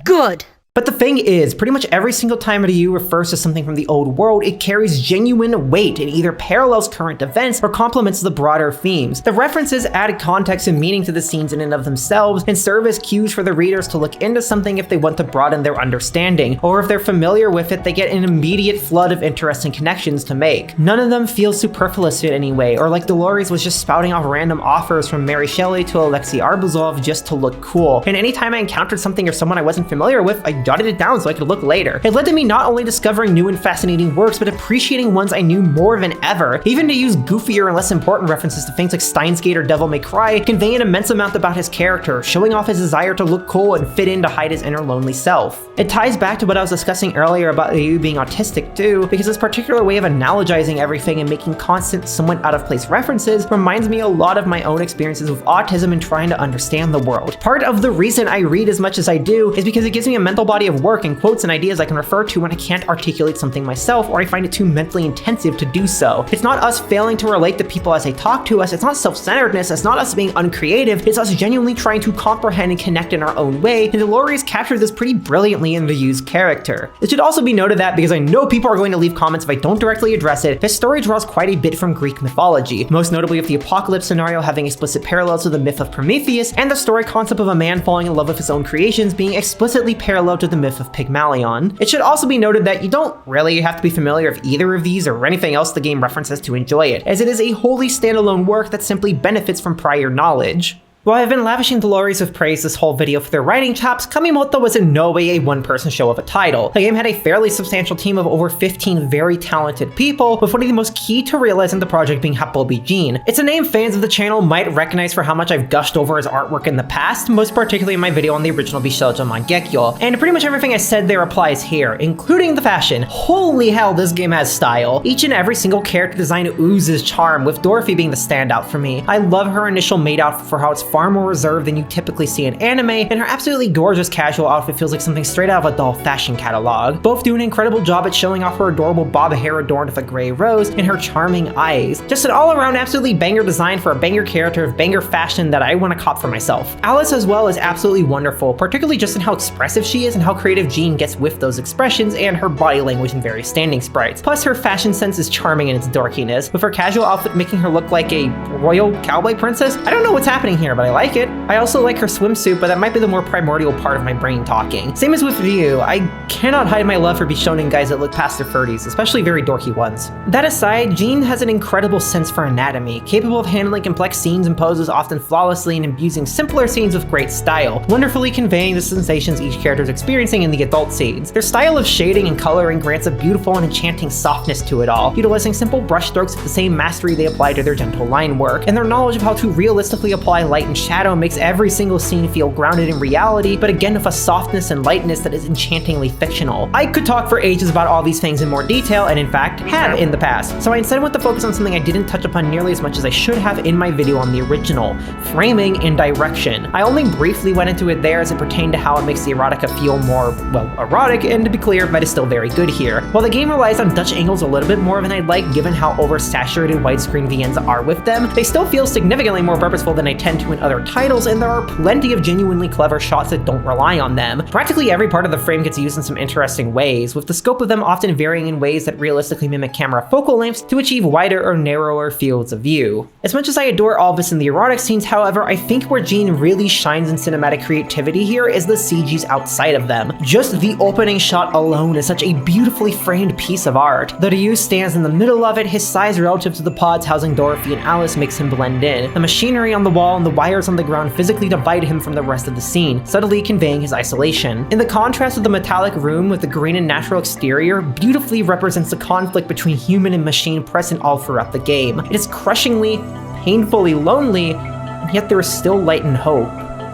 Good. But the thing is, pretty much every single time Ryu refers to something from the old world, it carries genuine weight and either parallels current events or complements the broader themes. The references add context and meaning to the scenes in and of themselves and serve as cues for the readers to look into something if they want to broaden their understanding, or if they're familiar with it, they get an immediate flood of interesting connections to make. None of them feel superfluous in any way, or like Dolores was just spouting off random offers from Mary Shelley to Alexei Arbuzov just to look cool. And anytime I encountered something or someone I wasn't familiar with, I jotted it down so I could look later. It led to me not only discovering new and fascinating works, but appreciating ones I knew more than ever. Even to use goofier and less important references to things like Steins Gate or Devil May Cry convey an immense amount about his character, showing off his desire to look cool and fit in to hide his inner lonely self. It ties back to what I was discussing earlier about Ryu being autistic too, because this particular way of analogizing everything and making constant, somewhat out of place references reminds me a lot of my own experiences with autism and trying to understand the world. Part of the reason I read as much as I do is because it gives me a mental body of work and quotes and ideas I can refer to when I can't articulate something myself or I find it too mentally intensive to do so. It's not us failing to relate to people as they talk to us, it's not self-centeredness, it's not us being uncreative, it's us genuinely trying to comprehend and connect in our own way, and Doree has captured this pretty brilliantly in the Ryu's character. It should also be noted that, because I know people are going to leave comments if I don't directly address it, this story draws quite a bit from Greek mythology, most notably with the apocalypse scenario having explicit parallels to the myth of Prometheus, and the story concept of a man falling in love with his own creations being explicitly parallel to the myth of Pygmalion. It should also be noted that you don't really have to be familiar with either of these or anything else the game references to enjoy it, as it is a wholly standalone work that simply benefits from prior knowledge. While I've been lavishing Doree with praise this whole video for their writing chops, Kamimoto was in no way a one-person show of a title. The game had a fairly substantial team of over 15 very talented people, with one of the most key to realizing the project being Happobi Jin. It's a name fans of the channel might recognize for how much I've gushed over his artwork in the past, most particularly in my video on the original Bishoujo Mangekyo, and pretty much everything I said there applies here, including the fashion. Holy hell, this game has style. Each and every single character design oozes charm, with Doree being the standout for me. I love her initial maid outfit for how it's far more reserved than you typically see in anime, and her absolutely gorgeous casual outfit feels like something straight out of a doll fashion catalog. Both do an incredible job at showing off her adorable bob hair adorned with a gray rose and her charming eyes. Just an all-around absolutely banger design for a banger character of banger fashion that I want to cop for myself. Alice as well is absolutely wonderful, particularly just in how expressive she is and how creative Jean gets with those expressions and her body language and various standing sprites. Plus her fashion sense is charming in its dorkiness, with her casual outfit making her look like a royal cowboy princess. I don't know what's happening here, but I like it. I also like her swimsuit, but that might be the more primordial part of my brain talking. Same as with Ryu, I cannot hide my love for Bishonen guys that look past their 30s, especially very dorky ones. That aside, Jean has an incredible sense for anatomy, capable of handling complex scenes and poses often flawlessly and imbuing simpler scenes with great style, wonderfully conveying the sensations each character is experiencing in the adult scenes. Their style of shading and coloring grants a beautiful and enchanting softness to it all, utilizing simple brushstrokes with the same mastery they apply to their gentle line work, and their knowledge of how to realistically apply light and shadow makes every single scene feel grounded in reality, but again with a softness and lightness that is enchantingly fictional. I could talk for ages about all these things in more detail, and in fact have in the past, so I instead went to focus on something I didn't touch upon nearly as much as I should have in my video on the original: framing and direction. I only briefly went into it there as it pertained to how it makes the erotica feel more, well, erotic, and to be clear, that is still very good here. While the game relies on Dutch angles a little bit more than I'd like given how oversaturated widescreen VNs are with them, they still feel significantly more purposeful than I tend to in other titles, and there are plenty of genuinely clever shots that don't rely on them. Practically every part of the frame gets used in some interesting ways, with the scope of them often varying in ways that realistically mimic camera focal lengths to achieve wider or narrower fields of view. As much as I adore all this in the erotic scenes, however, I think where Jean really shines in cinematic creativity here is the CGs outside of them. Just the opening shot alone is such a beautifully framed piece of art. The Ryu stands in the middle of it, his size relative to the pods housing Dorothy and Alice makes him blend in. The machinery on the wall and the wires on the ground physically divide him from the rest of the scene, subtly conveying his isolation. In the contrast of the metallic room with the green and natural exterior, beautifully represents the conflict between human and machine present all throughout the game. It is crushingly, painfully lonely, and yet there is still light and hope.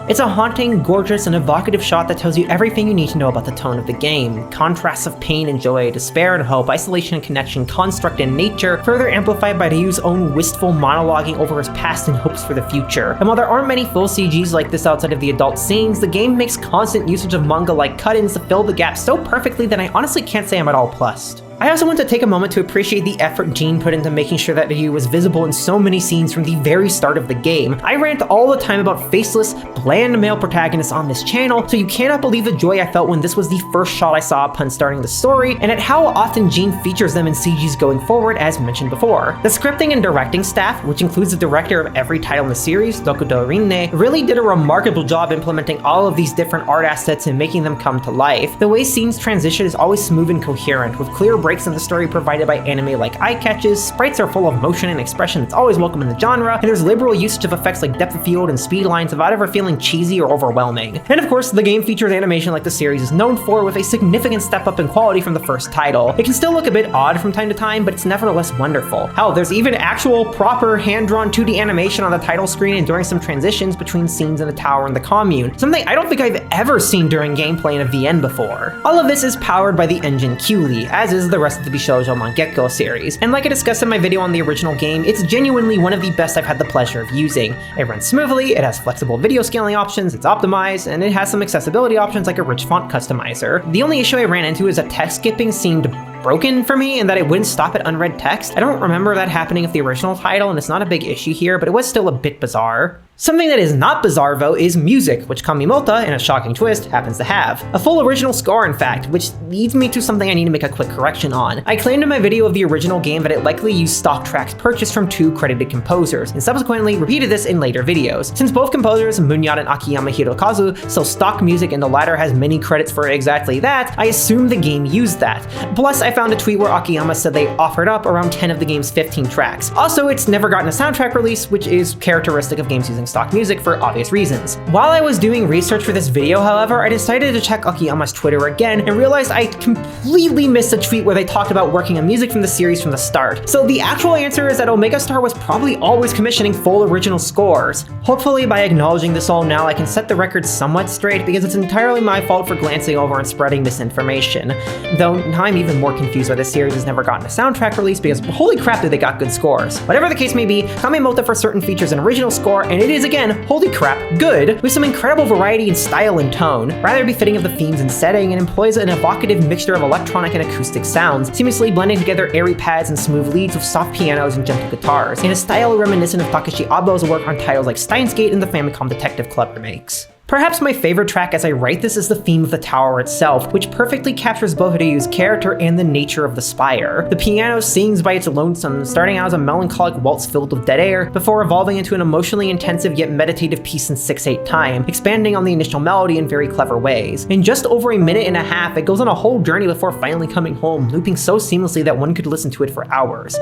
It's a haunting, gorgeous, and evocative shot that tells you everything you need to know about the tone of the game. Contrasts of pain and joy, despair and hope, isolation and connection, construct and nature, further amplified by Ryu's own wistful monologuing over his past and hopes for the future. And while there aren't many full CGs like this outside of the adult scenes, the game makes constant usage of manga-like cut-ins to fill the gap so perfectly that I honestly can't say I'm at all plussed. I also want to take a moment to appreciate the effort Jean put into making sure that Ryu was visible in so many scenes from the very start of the game. I rant all the time about faceless, bland male protagonists on this channel, so you cannot believe the joy I felt when this was the first shot I saw upon starting the story, and at how often Jean features them in CGs going forward, as mentioned before. The scripting and directing staff, which includes the director of every title in the series, Dokudo Rinne, really did a remarkable job implementing all of these different art assets and making them come to life. The way scenes transition is always smooth and coherent, with clear breaks in the story provided by anime-like eye catches, sprites are full of motion and expression that's always welcome in the genre, and there's liberal usage of effects like depth of field and speed lines without ever feeling cheesy or overwhelming. And of course, the game features animation like the series is known for, with a significant step up in quality from the first title. It can still look a bit odd from time to time, but it's nevertheless wonderful. Hell, there's even actual, proper, hand-drawn 2D animation on the title screen and during some transitions between scenes in the tower and the commune, something I don't think I've ever seen during gameplay in a VN before. All of this is powered by the engine Qli, as is the the rest of the Bishoujo Mangekyo series. And like I discussed in my video on the original game, it's genuinely one of the best I've had the pleasure of using. It runs smoothly, it has flexible video scaling options, it's optimized, and it has some accessibility options like a rich font customizer. The only issue I ran into is that text skipping seemed broken for me and that it wouldn't stop at unread text. I don't remember that happening with the original title, and it's not a big issue here, but it was still a bit bizarre. Something that is not bizarre though is music, which Kamimota, in a shocking twist, happens to have. A full original score in fact, which leads me to something I need to make a quick correction on. I claimed in my video of the original game that it likely used stock tracks purchased from 2 credited composers, and subsequently repeated this in later videos. Since both composers, Munyata and Akiyama Hirokazu, sell stock music and the latter has many credits for exactly that, I assumed the game used that. Plus, I found a tweet where Akiyama said they offered up around 10 of the game's 15 tracks. Also, it's never gotten a soundtrack release, which is characteristic of games using stock music for obvious reasons. While I was doing research for this video, however, I decided to check Akiyama's Twitter again and realized I completely missed a tweet where they talked about working on music from the series from the start. So the actual answer is that Omega Star was probably always commissioning full original scores. Hopefully by acknowledging this all now, I can set the record somewhat straight because it's entirely my fault for glancing over and spreading misinformation. Though now I'm even more confused why this series has never gotten a soundtrack release because holy crap did they got good scores. Whatever the case may be, Kamimota for certain features an original score, and it is again, holy crap, good, with some incredible variety in style and tone, rather befitting of the themes and setting, and employs an evocative mixture of electronic and acoustic sounds, seamlessly blending together airy pads and smooth leads with soft pianos and gentle guitars, in a style reminiscent of Takeshi Abo's work on titles like Steins Gate and the Famicom Detective Club remakes. Perhaps my favorite track as I write this is the theme of the tower itself, which perfectly captures both Ryu's character and the nature of the spire. The piano sings by its lonesome, starting out as a melancholic waltz filled with dead air, before evolving into an emotionally intensive yet meditative piece in 6/8 time, expanding on the initial melody in very clever ways. In just over a minute and a half, it goes on a whole journey before finally coming home, looping so seamlessly that one could listen to it for hours.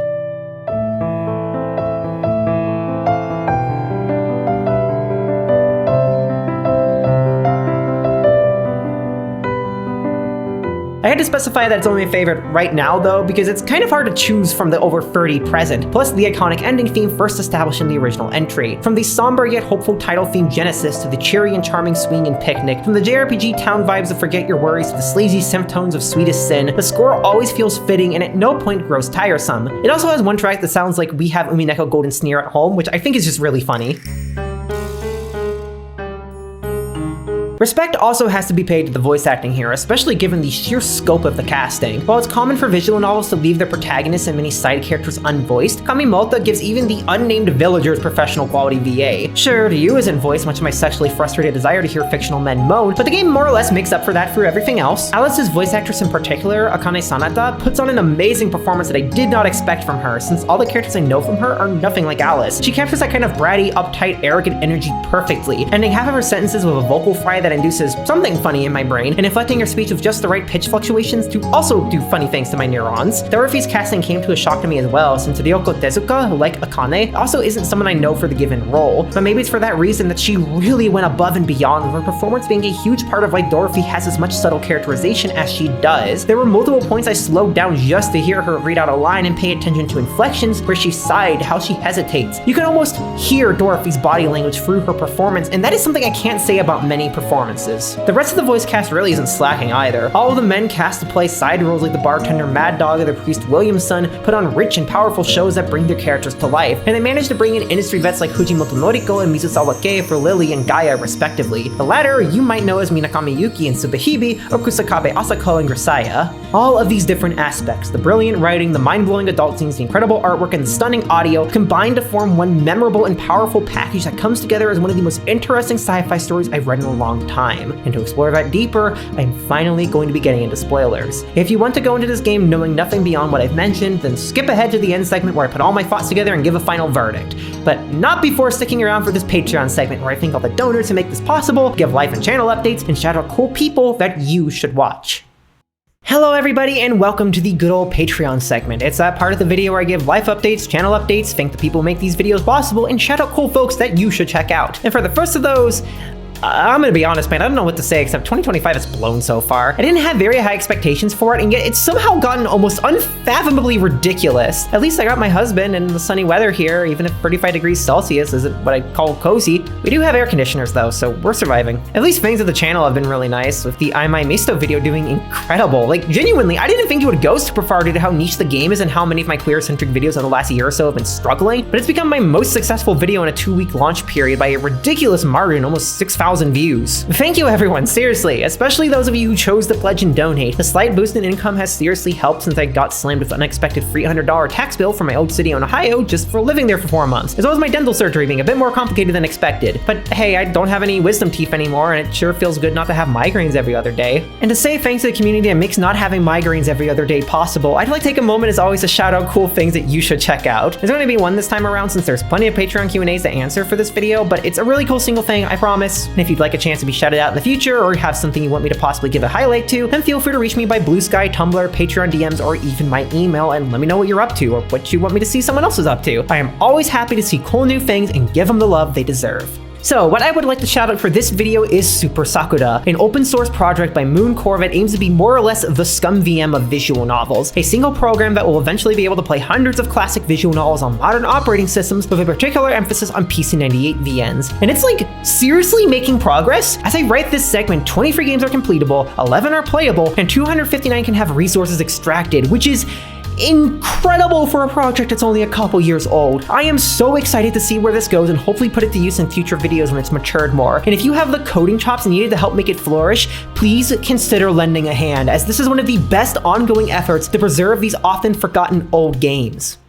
I had to specify that it's only my favorite right now though, because it's kind of hard to choose from the over 30 present, plus the iconic ending theme first established in the original entry. From the somber yet hopeful title theme Genesis to the cheery and charming swing and Picnic, from the JRPG town vibes of Forget Your Worries to the sleazy synth tones of Sweetest Sin, the score always feels fitting and at no point grows tiresome. It also has one track that sounds like We Have Umineko Golden Sneer at Home, which I think is just really funny. Respect also has to be paid to the voice acting here, especially given the sheer scope of the casting. While it's common for visual novels to leave their protagonists and many side characters unvoiced, Kamimota gives even the unnamed villagers professional quality VA. Sure, Ryu isn't voiced, much to my sexually frustrated desire to hear fictional men moan, but the game more or less makes up for that through everything else. Alice's voice actress in particular, Akane Sanada, puts on an amazing performance that I did not expect from her, since all the characters I know from her are nothing like Alice. She captures that kind of bratty, uptight, arrogant energy perfectly, ending half of her sentences with a vocal fry that induces something funny in my brain, and inflecting her speech with just the right pitch fluctuations to also do funny things to my neurons. Dorothy's casting came to a shock to me as well, since Ryoko Tezuka, like Akane, also isn't someone I know for the given role, but maybe it's for that reason that she really went above and beyond, with her performance being a huge part of why Dorothy has as much subtle characterization as she does. There were multiple points I slowed down just to hear her read out a line and pay attention to inflections, where she sighed, how she hesitates. You can almost hear Dorothy's body language through her performance, and that is something I can't say about many performances. The rest of the voice cast really isn't slacking either. All of the men cast to play side roles like the bartender Mad Dog or the priest Williamson put on rich and powerful shows that bring their characters to life, and they managed to bring in industry vets like Fujimoto Noriko and Mizusawa Kei for Lily and Gaia respectively. The latter you might know as Minakami Yuki in Tsubehebe or Kusakabe Asako in Grisaya. All of these different aspects, the brilliant writing, the mind-blowing adult scenes, the incredible artwork, and the stunning audio combine to form one memorable and powerful package that comes together as one of the most interesting sci-fi stories I've read in a long time. And to explore that deeper, I'm finally going to be getting into spoilers. If you want to go into this game knowing nothing beyond what I've mentioned, then skip ahead to the end segment where I put all my thoughts together and give a final verdict. But not before sticking around for this Patreon segment where I thank all the donors who make this possible, give live and channel updates, and shout out cool people that you should watch. Hello everybody and welcome to the good old Patreon segment. It's that part of the video where I give life updates, channel updates, thank the people who make these videos possible, and shout out cool folks that you should check out. And for the first of those, I'm gonna be honest, man, I don't know what to say except 2025 has blown so far. I didn't have very high expectations for it, and yet it's somehow gotten almost unfathomably ridiculous. At least I got my husband and the sunny weather here, even if 35 degrees Celsius isn't what I'd call cozy. We do have air conditioners though, so we're surviving. At least things of the channel have been really nice, with the I My Misto video doing incredible. Like, genuinely, I didn't think it would go super far due to how niche the game is and how many of my queer-centric videos in the last year or so have been struggling, but it's become my most successful video in a 2-week launch period by a ridiculous margin, almost 6,000 views. Thank you everyone, seriously, especially those of you who chose to pledge and donate. The slight boost in income has seriously helped since I got slammed with an unexpected $300 tax bill from my old city in Ohio just for living there for 4 months, as well as my dental surgery being a bit more complicated than expected. But hey, I don't have any wisdom teeth anymore, and it sure feels good not to have migraines every other day. And to say thanks to the community that makes not having migraines every other day possible, I'd like to take a moment as always to shout out cool things that you should check out. There's going to be one this time around since there's plenty of Patreon Q&As to answer for this video, but it's a really cool single thing, I promise. And if you'd like a chance to be shouted out in the future, or have something you want me to possibly give a highlight to, then feel free to reach me by Blue Sky, Tumblr, Patreon DMs, or even my email, and let me know what you're up to or what you want me to see someone else is up to. I am always happy to see cool new things and give them the love they deserve. So, what I would like to shout out for this video is Super Sakura, an open source project by Moon Core that aims to be more or less the Scum VM of visual novels, a single program that will eventually be able to play hundreds of classic visual novels on modern operating systems with a particular emphasis on PC98 VNs. And it's like, seriously making progress? As I write this segment, 23 games are completable, 11 are playable, and 259 can have resources extracted, which is incredible for a project that's only a couple years old. I am so excited to see where this goes and hopefully put it to use in future videos when it's matured more. And if you have the coding chops needed to help make it flourish, please consider lending a hand, as this is one of the best ongoing efforts to preserve these often forgotten old games.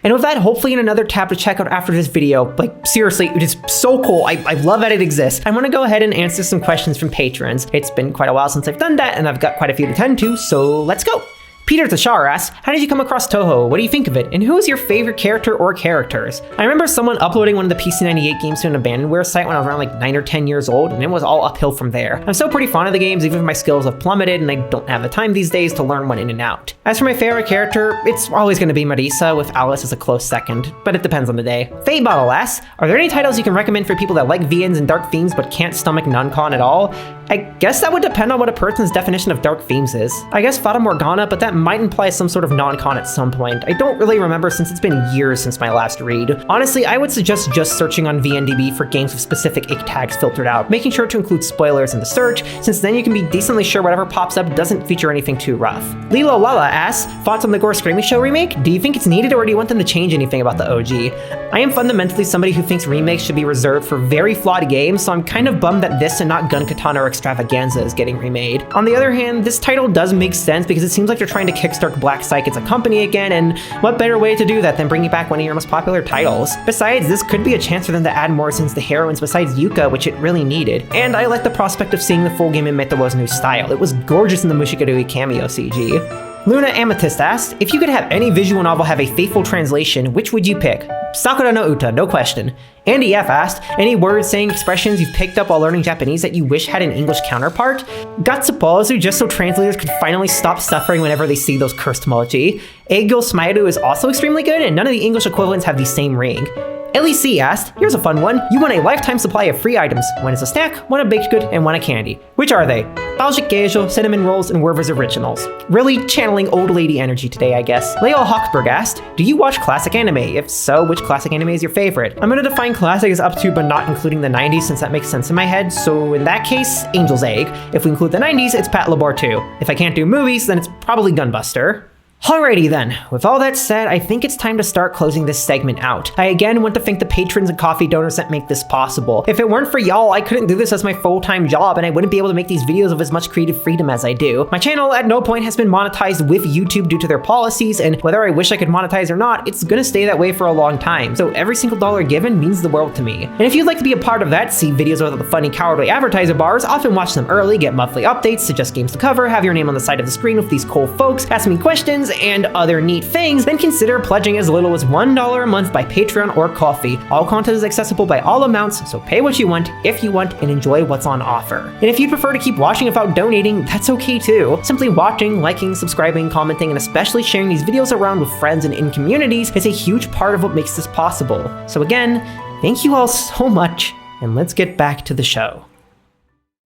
And with that, hopefully in another tab to check out after this video, like seriously, it is so cool. I love that it exists. I want to go ahead and answer some questions from patrons. It's been quite a while since I've done that, and I've got quite a few to tend to, so let's go. Peter Tashar asks, how did you come across Touhou? What do you think of it? And who is your favorite character or characters? I remember someone uploading one of the PC98 games to an abandonware site when I was around like 9 or 10 years old, and it was all uphill from there. I'm still pretty fond of the games, even if my skills have plummeted and I don't have the time these days to learn one in and out. As for my favorite character, it's always going to be Marisa, with Alice as a close second, but it depends on the day. Fate Bottle asks, are there any titles you can recommend for people that like VNs and dark themes but can't stomach non-con at all? I guess that would depend on what a person's definition of dark themes is. I guess Fata Morgana, but that might imply some sort of non-con at some point. I don't really remember since it's been years since my last read. Honestly, I would suggest just searching on VNDB for games with specific ick tags filtered out, making sure to include spoilers in the search, since then you can be decently sure whatever pops up doesn't feature anything too rough. Lilo Lala asks, thoughts on the Gore Screamy Show remake? Do you think it's needed, or do you want them to change anything about the OG? I am fundamentally somebody who thinks remakes should be reserved for very flawed games, so I'm kind of bummed that this and not Gun Katana or Extravaganza is getting remade. On the other hand, this title does make sense because it seems like they're trying to kickstart Black Psyche as a company again, and what better way to do that than bringing back one of your most popular titles? Besides, this could be a chance for them to add more since the heroines besides Yuka, which it really needed. And I like the prospect of seeing the full game in Metawo's new style. It was gorgeous in the Mushikarui cameo CG. Luna Amethyst asked, if you could have any visual novel have a faithful translation, which would you pick? Sakura no Uta, no question. Andy F asked, any words, saying, expressions you've picked up while learning Japanese that you wish had an English counterpart? Gatsupozu, just so translators could finally stop suffering whenever they see those cursed emoji. Eigo Smairu is also extremely good, and none of the English equivalents have the same ring. Ellie C asked, here's a fun one. You want a lifetime supply of free items. One is a snack, one a baked good, and one a candy. Which are they? Baljic Geijo, cinnamon rolls, and Werther's Originals. Really channeling old lady energy today, I guess. Leo Hochberg asked, do you watch classic anime? If so, which classic anime is your favorite? I'm gonna define classic as up to but not including the 90s since that makes sense in my head, so in that case, Angel's Egg. If we include the 90s, it's Pat Labor 2. If I can't do movies, then it's probably Gunbuster. Alrighty then, with all that said, I think it's time to start closing this segment out. I again want to thank the patrons and coffee donors that make this possible. If it weren't for y'all, I couldn't do this as my full-time job, and I wouldn't be able to make these videos of as much creative freedom as I do. My channel at no point has been monetized with YouTube due to their policies, and whether I wish I could monetize or not, it's gonna stay that way for a long time, so every single dollar given means the world to me. And if you'd like to be a part of that, see videos without the funny cowardly advertiser bars, often watch them early, get monthly updates, suggest games to cover, have your name on the side of the screen with these cool folks, ask me questions, and other neat things, then consider pledging as little as $1 a month by Patreon or Ko-fi. All content is accessible by all amounts, so pay what you want, if you want, and enjoy what's on offer. And if you'd prefer to keep watching without donating, that's okay too. Simply watching, liking, subscribing, commenting, and especially sharing these videos around with friends and in communities is a huge part of what makes this possible. So again, thank you all so much, and let's get back to the show.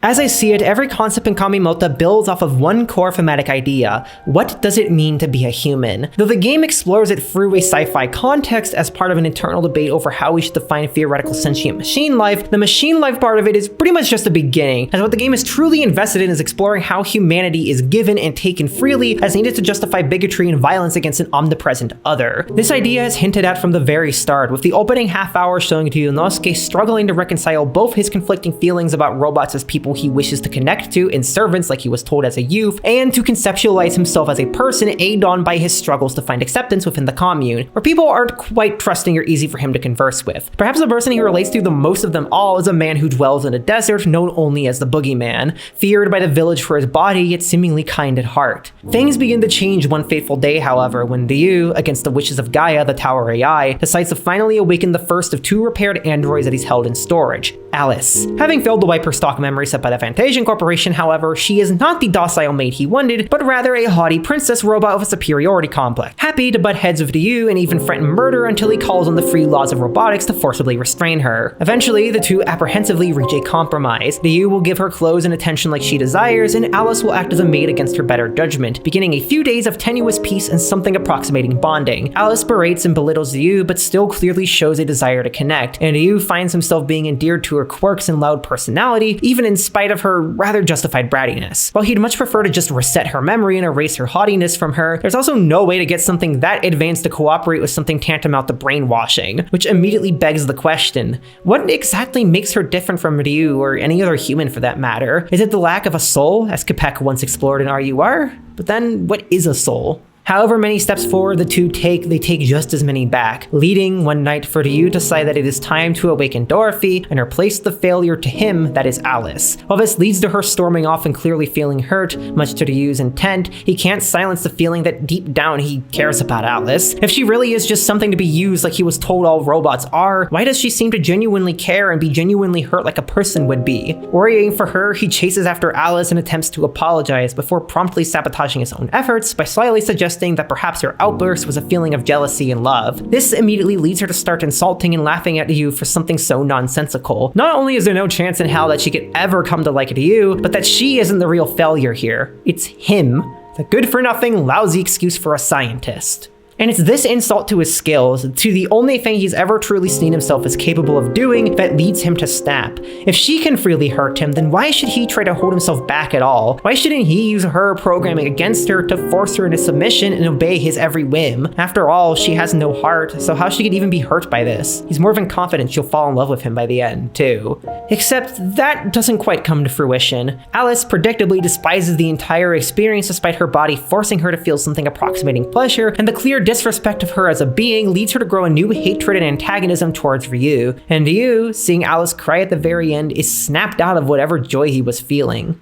As I see it, every concept in Kamimota builds off of one core thematic idea: what does it mean to be a human? Though the game explores it through a sci-fi context as part of an internal debate over how we should define theoretical sentient machine life, the machine life part of it is pretty much just the beginning, as what the game is truly invested in is exploring how humanity is given and taken freely as needed to justify bigotry and violence against an omnipresent other. This idea is hinted at from the very start, with the opening half hour showing Ryunosuke struggling to reconcile both his conflicting feelings about robots as people he wishes to connect to and servants like he was told as a youth, and to conceptualize himself as a person egged on by his struggles to find acceptance within the commune, where people aren't quite trusting or easy for him to converse with. Perhaps the person he relates to the most of them all is a man who dwells in a desert known only as the Boogeyman, feared by the village for his body yet seemingly kind at heart. Things begin to change one fateful day, however, when Ryu, against the wishes of Gaia, the Tower AI, decides to finally awaken the first of 2 repaired androids that he's held in storage, Alice. Having failed to wipe her stock memory set by the Fantasian Corporation, however, she is not the docile maid he wanted, but rather a haughty princess robot with a superiority complex, happy to butt heads with Ryu and even threaten murder until he calls on the free laws of robotics to forcibly restrain her. Eventually, the two apprehensively reach a compromise. Ryu will give her clothes and attention like she desires, and Alice will act as a maid against her better judgment, beginning a few days of tenuous peace and something approximating bonding. Alice berates and belittles Ryu, but still clearly shows a desire to connect, and Ryu finds himself being endeared to her quirks and loud personality, even in spite of her rather justified brattiness. While he'd much prefer to just reset her memory and erase her haughtiness from her, there's also no way to get something that advanced to cooperate with something tantamount to brainwashing, which immediately begs the question: what exactly makes her different from Ryu, or any other human for that matter? Is it the lack of a soul, as Capek once explored in RUR? But then, what is a soul? However many steps forward the two take, they take just as many back, leading one night for Ryu to decide that it is time to awaken Dorothy and replace the failure to him that is Alice. While this leads to her storming off and clearly feeling hurt, much to Ryu's intent, he can't silence the feeling that deep down he cares about Alice. If she really is just something to be used like he was told all robots are, why does she seem to genuinely care and be genuinely hurt like a person would be? Worrying for her, he chases after Alice and attempts to apologize before promptly sabotaging his own efforts by slyly suggesting that perhaps her outburst was a feeling of jealousy and love. This immediately leads her to start insulting and laughing at Ryu for something so nonsensical. Not only is there no chance in hell that she could ever come to like Ryu, but that she isn't the real failure here. It's him, the good-for-nothing, lousy excuse for a scientist. And it's this insult to his skills, to the only thing he's ever truly seen himself as capable of doing, that leads him to snap. If she can freely hurt him, then why should he try to hold himself back at all? Why shouldn't he use her programming against her to force her into submission and obey his every whim? After all, she has no heart, so how she could even be hurt by this? He's more than confident she'll fall in love with him by the end, too. Except that doesn't quite come to fruition. Alice predictably despises the entire experience despite her body forcing her to feel something approximating pleasure, and the clear disrespect of her as a being leads her to grow a new hatred and antagonism towards Ryu. And Ryu, seeing Alice cry at the very end, is snapped out of whatever joy he was feeling.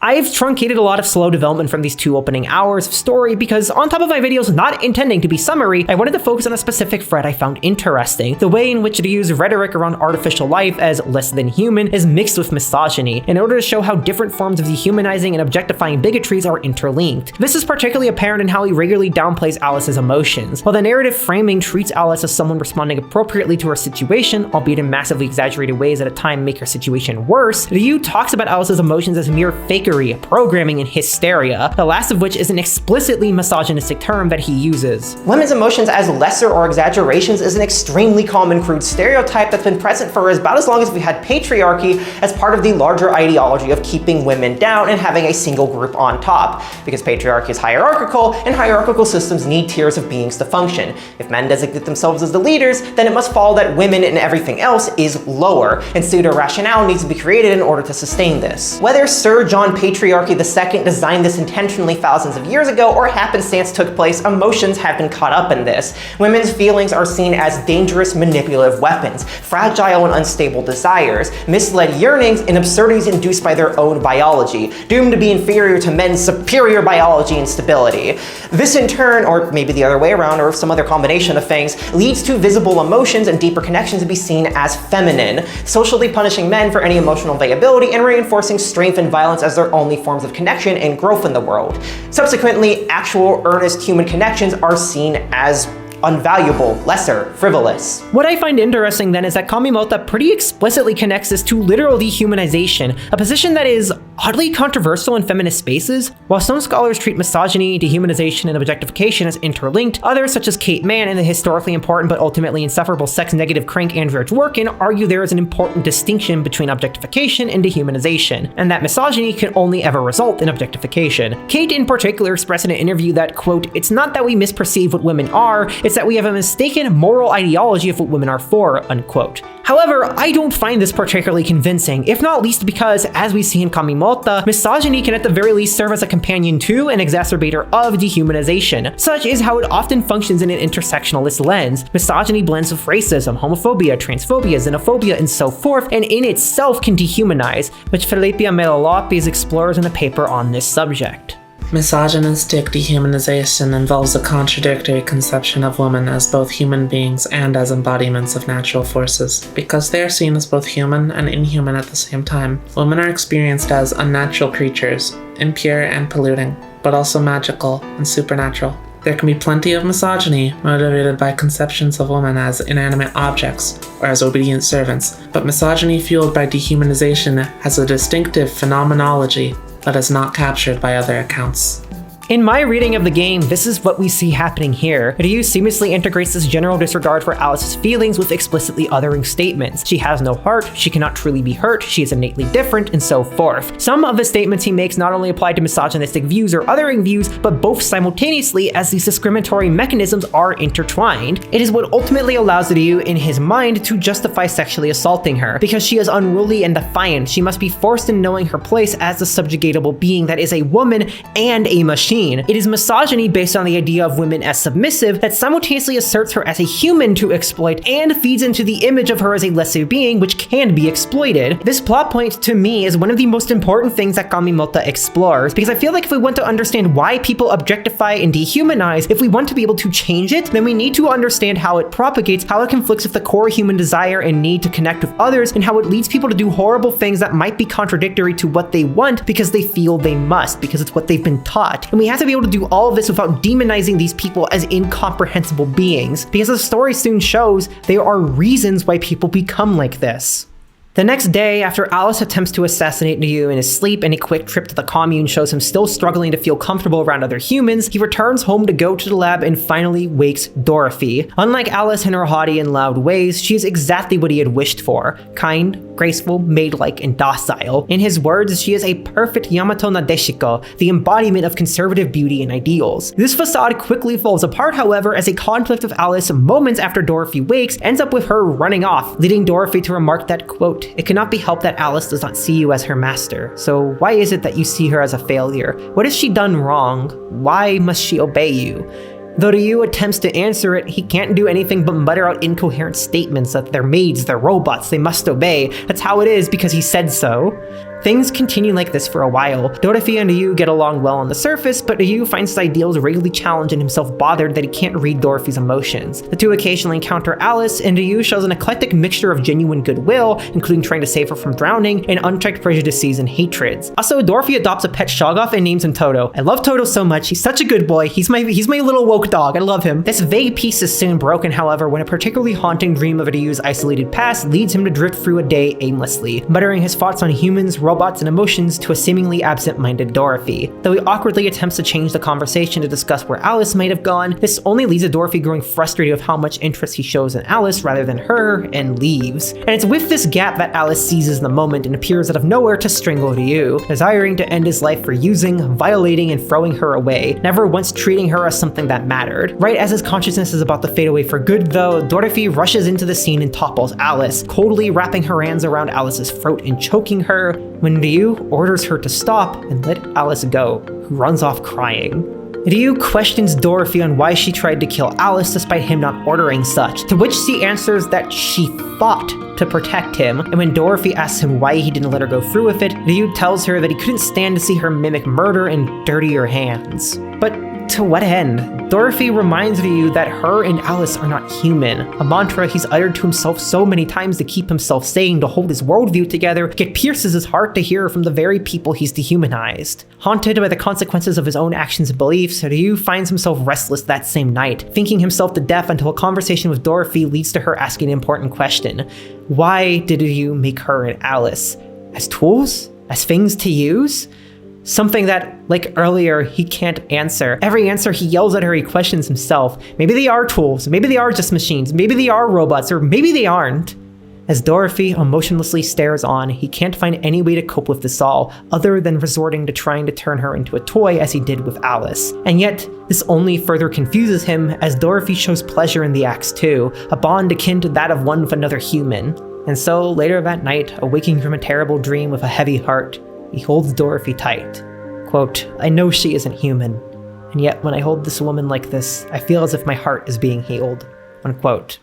I've truncated a lot of slow development from these 2 opening hours of story because, on top of my videos not intending to be summary, I wanted to focus on a specific thread I found interesting: the way in which Ryu's rhetoric around artificial life as less than human is mixed with misogyny, in order to show how different forms of dehumanizing and objectifying bigotries are interlinked. This is particularly apparent in how he regularly downplays Alice's emotions. While the narrative framing treats Alice as someone responding appropriately to her situation, albeit in massively exaggerated ways that at times make her situation worse, Ryu talks about Alice's emotions as mere fake programming, and hysteria, the last of which is an explicitly misogynistic term that he uses. Women's emotions as lesser or exaggerations is an extremely common crude stereotype that's been present for about as long as we had patriarchy as part of the larger ideology of keeping women down and having a single group on top. Because patriarchy is hierarchical, and hierarchical systems need tiers of beings to function. If men designate themselves as the leaders, then it must follow that women and everything else is lower, and pseudo-rationale needs to be created in order to sustain this. Whether Sir John Patriarchy II designed this intentionally thousands of years ago or happenstance took place, emotions have been caught up in this. Women's feelings are seen as dangerous manipulative weapons, fragile and unstable desires, misled yearnings, and absurdities induced by their own biology, doomed to be inferior to men's superior biology and stability. This in turn, or maybe the other way around, or some other combination of things, leads to visible emotions and deeper connections to be seen as feminine, socially punishing men for any emotional availability and reinforcing strength and violence as their only forms of connection and growth in the world. Subsequently, actual earnest human connections are seen as unvaluable, lesser, frivolous. What I find interesting then is that Kamimota pretty explicitly connects this to literal dehumanization, a position that is oddly controversial in feminist spaces. While some scholars treat misogyny, dehumanization, and objectification as interlinked, others, such as Kate Mann and the historically important but ultimately insufferable sex-negative crank Andrea Dworkin, argue there is an important distinction between objectification and dehumanization, and that misogyny can only ever result in objectification. Kate in particular expressed in an interview that, quote, "It's not that we misperceive what women are, it's that we have a mistaken moral ideology of what women are for," unquote. However, I don't find this particularly convincing, if not least because, as we see in Kamimota, misogyny can at the very least serve as a companion to and exacerbator of dehumanization. Such is how it often functions in an intersectionalist lens. Misogyny blends with racism, homophobia, transphobia, xenophobia, and so forth, and in itself can dehumanize, which Felipe Amelie explores in a paper on this subject. Misogynistic dehumanization involves a contradictory conception of women as both human beings and as embodiments of natural forces. Because they are seen as both human and inhuman at the same time, women are experienced as unnatural creatures, impure and polluting, but also magical and supernatural. There can be plenty of misogyny motivated by conceptions of women as inanimate objects or as obedient servants, but misogyny fueled by dehumanization has a distinctive phenomenology that is not captured by other accounts. In my reading of the game, this is what we see happening here. Ryu seamlessly integrates this general disregard for Alice's feelings with explicitly othering statements. She has no heart, she cannot truly be hurt, she is innately different, and so forth. Some of the statements he makes not only apply to misogynistic views or othering views, but both simultaneously as these discriminatory mechanisms are intertwined. It is what ultimately allows Ryu in his mind to justify sexually assaulting her. Because she is unruly and defiant, she must be forced in knowing her place as the subjugatable being that is a woman and a machine. It is misogyny based on the idea of women as submissive that simultaneously asserts her as a human to exploit and feeds into the image of her as a lesser being which can be exploited. This plot point to me is one of the most important things that Kamimota explores, because I feel like if we want to understand why people objectify and dehumanize, if we want to be able to change it, then we need to understand how it propagates, how it conflicts with the core human desire and need to connect with others, and how it leads people to do horrible things that might be contradictory to what they want because they feel they must, because it's what they've been taught. And we have to be able to do all of this without demonizing these people as incomprehensible beings, because as the story soon shows, there are reasons why people become like this. The next day, after Alice attempts to assassinate Ryu in his sleep and a quick trip to the commune shows him still struggling to feel comfortable around other humans, he returns home to go to the lab and finally wakes Dorothy. Unlike Alice in her haughty and loud ways, she is exactly what he had wished for: kind, graceful, maid-like, and docile. In his words, she is a perfect Yamato Nadeshiko, the embodiment of conservative beauty and ideals. This facade quickly falls apart, however, as a conflict with Alice moments after Dorothy wakes ends up with her running off, leading Dorothy to remark that, quote, "It cannot be helped that Alice does not see you as her master. So why is it that you see her as a failure? What has she done wrong? Why must she obey you?" Though Ryu attempts to answer it, he can't do anything but mutter out incoherent statements that they're maids, they're robots, they must obey. That's how it is because he said so. Things continue like this for a while. Dorothy and Ryu get along well on the surface, but Ryu finds his ideals regularly challenged and himself bothered that he can't read Dorothy's emotions. The two occasionally encounter Alice, and Ryu shows an eclectic mixture of genuine goodwill, including trying to save her from drowning, and unchecked prejudices and hatreds. Also, Dorothy adopts a pet Shoggoth and names him Toto. I love Toto so much, he's such a good boy, he's my little woke dog, I love him. This vague peace is soon broken, however, when a particularly haunting dream of Ryu's isolated past leads him to drift through a day aimlessly, muttering his thoughts on humans, robots, and emotions to a seemingly absent-minded Dorothy. Though he awkwardly attempts to change the conversation to discuss where Alice might have gone, this only leads to Dorothy growing frustrated with how much interest he shows in Alice rather than her, and leaves. And it's with this gap that Alice seizes the moment and appears out of nowhere to strangle Ryu, desiring to end his life for using, violating, and throwing her away, never once treating her as something that mattered. Right as his consciousness is about to fade away for good, though, Dorothy rushes into the scene and topples Alice, coldly wrapping her hands around Alice's throat and choking her, when Ryu orders her to stop and let Alice go, who runs off crying. Ryu questions Dorothy on why she tried to kill Alice despite him not ordering such, to which she answers that she fought to protect him, and when Dorothy asks him why he didn't let her go through with it, Ryu tells her that he couldn't stand to see her mimic murder in dirtier hands. But To what end? Dorothy reminds Ryu that her and Alice are not human, a mantra he's uttered to himself so many times to keep himself sane, to hold his worldview together, yet pierces his heart to hear from the very people he's dehumanized. Haunted by the consequences of his own actions and beliefs, Ryu finds himself restless that same night, thinking himself to death until a conversation with Dorothy leads to her asking an important question. Why did Ryu make her and Alice? As tools? As things to use? Something that, like earlier, he can't answer. Every answer he yells at her, he questions himself. Maybe they are tools, maybe they are just machines, maybe they are robots, or maybe they aren't. As Dorothy emotionlessly stares on, he can't find any way to cope with this all, other than resorting to trying to turn her into a toy as he did with Alice. And yet, this only further confuses him, as Dorothy shows pleasure in the acts too, a bond akin to that of one with another human. And so, later that night, awaking from a terrible dream with a heavy heart, he holds Dorothy tight. Quote, I know she isn't human, and yet when I hold this woman like this, I feel as if my heart is being healed. Unquote.